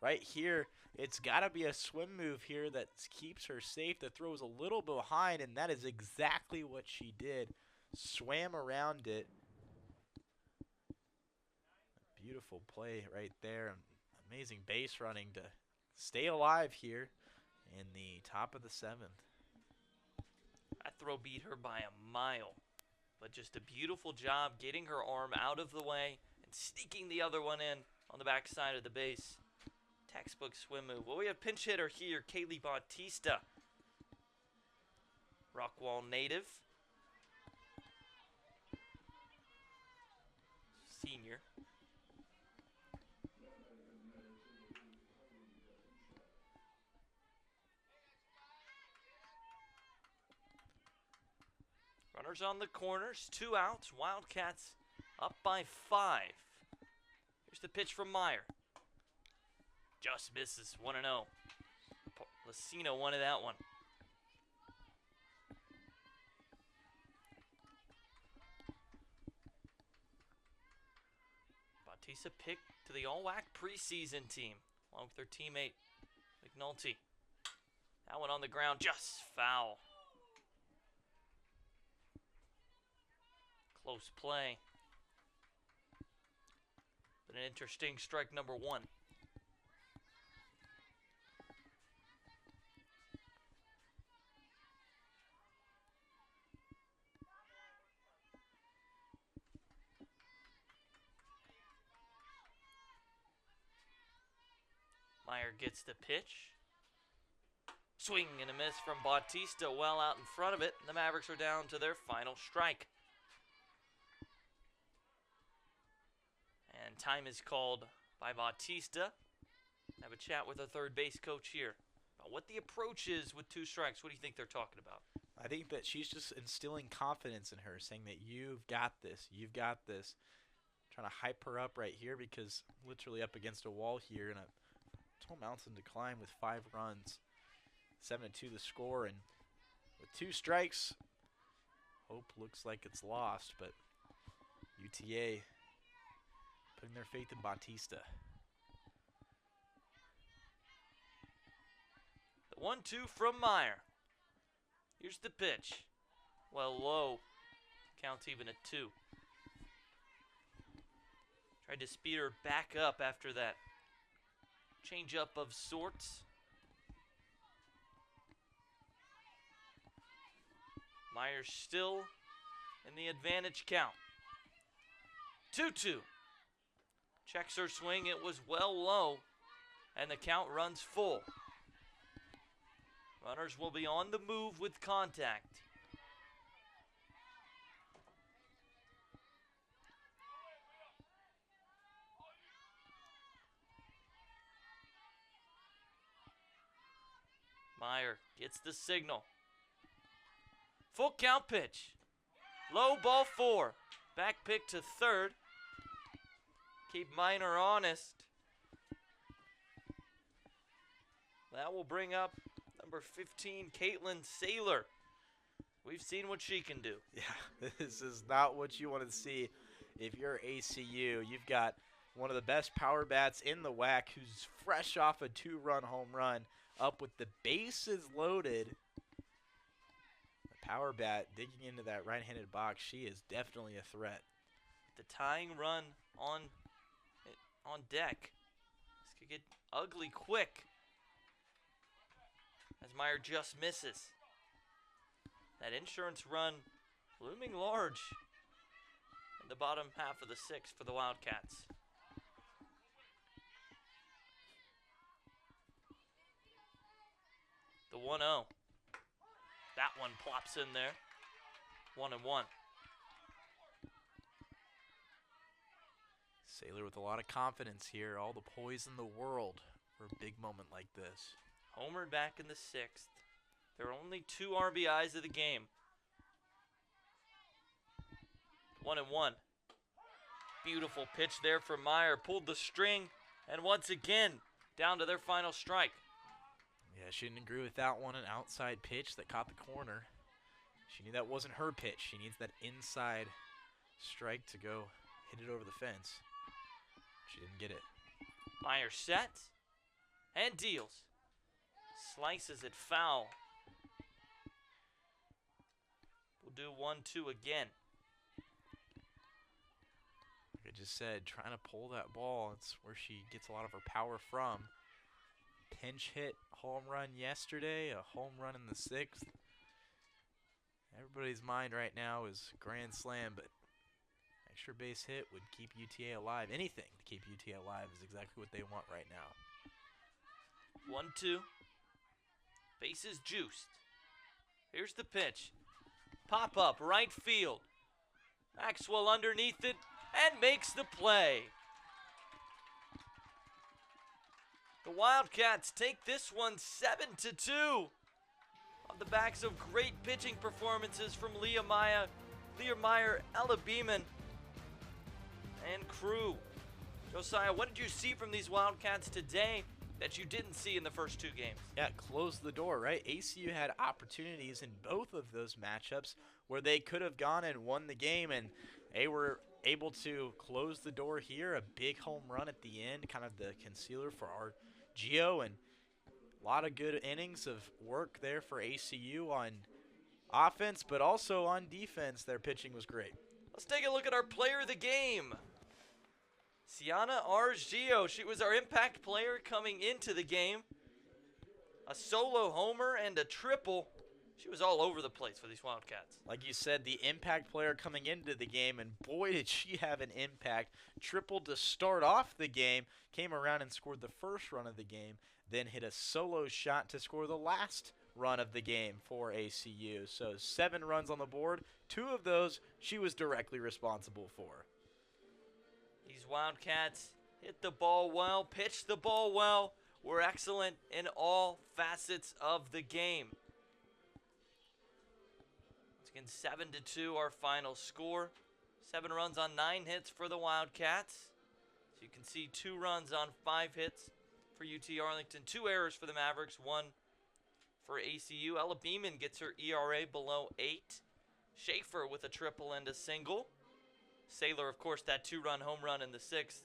right here, it's got to be a swim move here that keeps her safe. The throw is a little behind, and that is exactly what she did. Swam around it. Beautiful play right there. Amazing base running to stay alive here in the top of the 7th. That throw beat her by a mile. But just a beautiful job getting her arm out of the way and sneaking the other one in on the back side of the base. Textbook swim move. Well, we have pinch hitter here, Kaylee Bautista. Rockwall native. Senior. Runners on the corners, 2 outs. Wildcats up by 5. Here's the pitch from Meyer. Just misses, 1-0. Lucino wanted that one. Bautista picked to the All-WAC preseason team, along with their teammate McNulty. That one on the ground, just foul. Close play. But an interesting strike number 1. Meyer gets the pitch. Swing and a miss from Bautista, well out in front of it. The Mavericks are down to their final strike. And time is called by Bautista. Have a chat with our third base coach here about what the approach is with 2 strikes. What do you think they're talking about? I think that she's just instilling confidence in her, saying that you've got this, you've got this. Trying to hype her up right here because literally up against a wall here, and a Toll Mountain decline with 5 runs. 7-2 the score, and with 2 strikes, hope looks like it's lost, but UTA putting their faith in Bautista. The 1-2 from Meyer. Here's the pitch. Well, low. Counts even at 2. Tried to speed her back up after that change up of sorts. Meyer still in the advantage count. 2-2. Checks her swing. It was well low, and the count runs full. Runners will be on the move with contact. Meyer gets the signal. Full count pitch. Low ball 4. Back pick to third. Keep Minor honest. That will bring up number 15, Caitlin Saylor. We've seen what she can do. Yeah, this is not what you want to see if you're ACU. You've got one of the best power bats in the WAC who's fresh off a 2-run home run, up with the bases loaded. The power bat digging into that right-handed box. She is definitely a threat. The tying run on deck. This could get ugly quick, as Meyer just misses. That insurance run looming large in the bottom half of the 6th for the Wildcats. The 1-0. That one plops in there. 1-1. Saylor with a lot of confidence here. All the poise in the world for a big moment like this. Homer back in the 6th. There are only 2 RBIs of the game. 1-1. Beautiful pitch there for Meyer. Pulled the string, and once again, down to their final strike. Yeah, she didn't agree with that one. An outside pitch that caught the corner. She knew that wasn't her pitch. She needs that inside strike to go hit it over the fence. She didn't get it. Meyer sets and deals. Slices it foul. We'll do 1-2 again. Like I just said, trying to pull that ball. It's where she gets a lot of her power from. Pinch hit home run yesterday, a home run in the 6th. Everybody's mind right now is grand slam, but extra base hit would keep UTA alive. Anything to keep UTA alive is exactly what they want right now. 1-2. Base is juiced. Here's the pitch. Pop up, right field. Maxwell underneath it and makes the play. The Wildcats take this one 7-2. On the backs of great pitching performances from Leah Meyer, Ella Beeman, and crew. Josiah, what did you see from these Wildcats today that you didn't see in the first 2 games? Yeah, close the door, right? ACU had opportunities in both of those matchups where they could have gone and won the game, and they were able to close the door here. A big home run at the end, kind of the concealer for our Geo, and a lot of good innings of work there for ACU on offense, but also on defense. Their pitching was great. Let's take a look at our player of the game. Sienna Argio, she was our impact player coming into the game. A solo homer and a triple. She was all over the place for these Wildcats. Like you said, the impact player coming into the game, and boy did she have an impact. Tripled to start off the game, came around and scored the first run of the game, then hit a solo shot to score the last run of the game for ACU. So 7 runs on the board. 2 of those she was directly responsible for. These Wildcats hit the ball well, pitched the ball well, were excellent in all facets of the game. Once again, 7-2 our final score. 7 runs on 9 hits for the Wildcats. So you can see 2 runs on 5 hits for UT Arlington. 2 errors for the Mavericks, 1 for ACU. Ella Beeman gets her ERA below 8. Schaefer with a triple and a single. Saylor, of course, that 2-run home run in the 6th.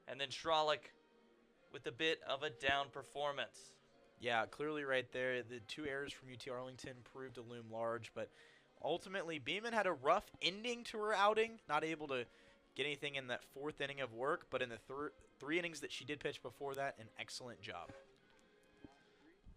And then Strolick with a bit of a down performance. Yeah, clearly right there, the 2 errors from UT Arlington proved to loom large, but ultimately Beeman had a rough ending to her outing, not able to get anything in that 4th inning of work, but in the 3 innings that she did pitch before that, an excellent job.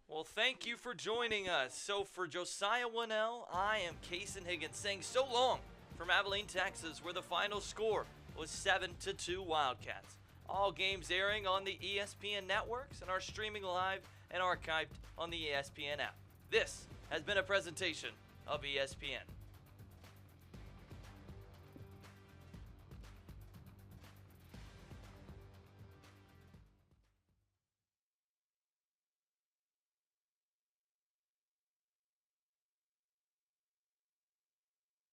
Well, thank you for joining us. So for Josiah Winnell, I am Kason Higgins saying so long from Abilene, Texas, where the final score was 7-2 Wildcats. All games airing on the ESPN networks and are streaming live and archived on the ESPN app. This has been a presentation of ESPN.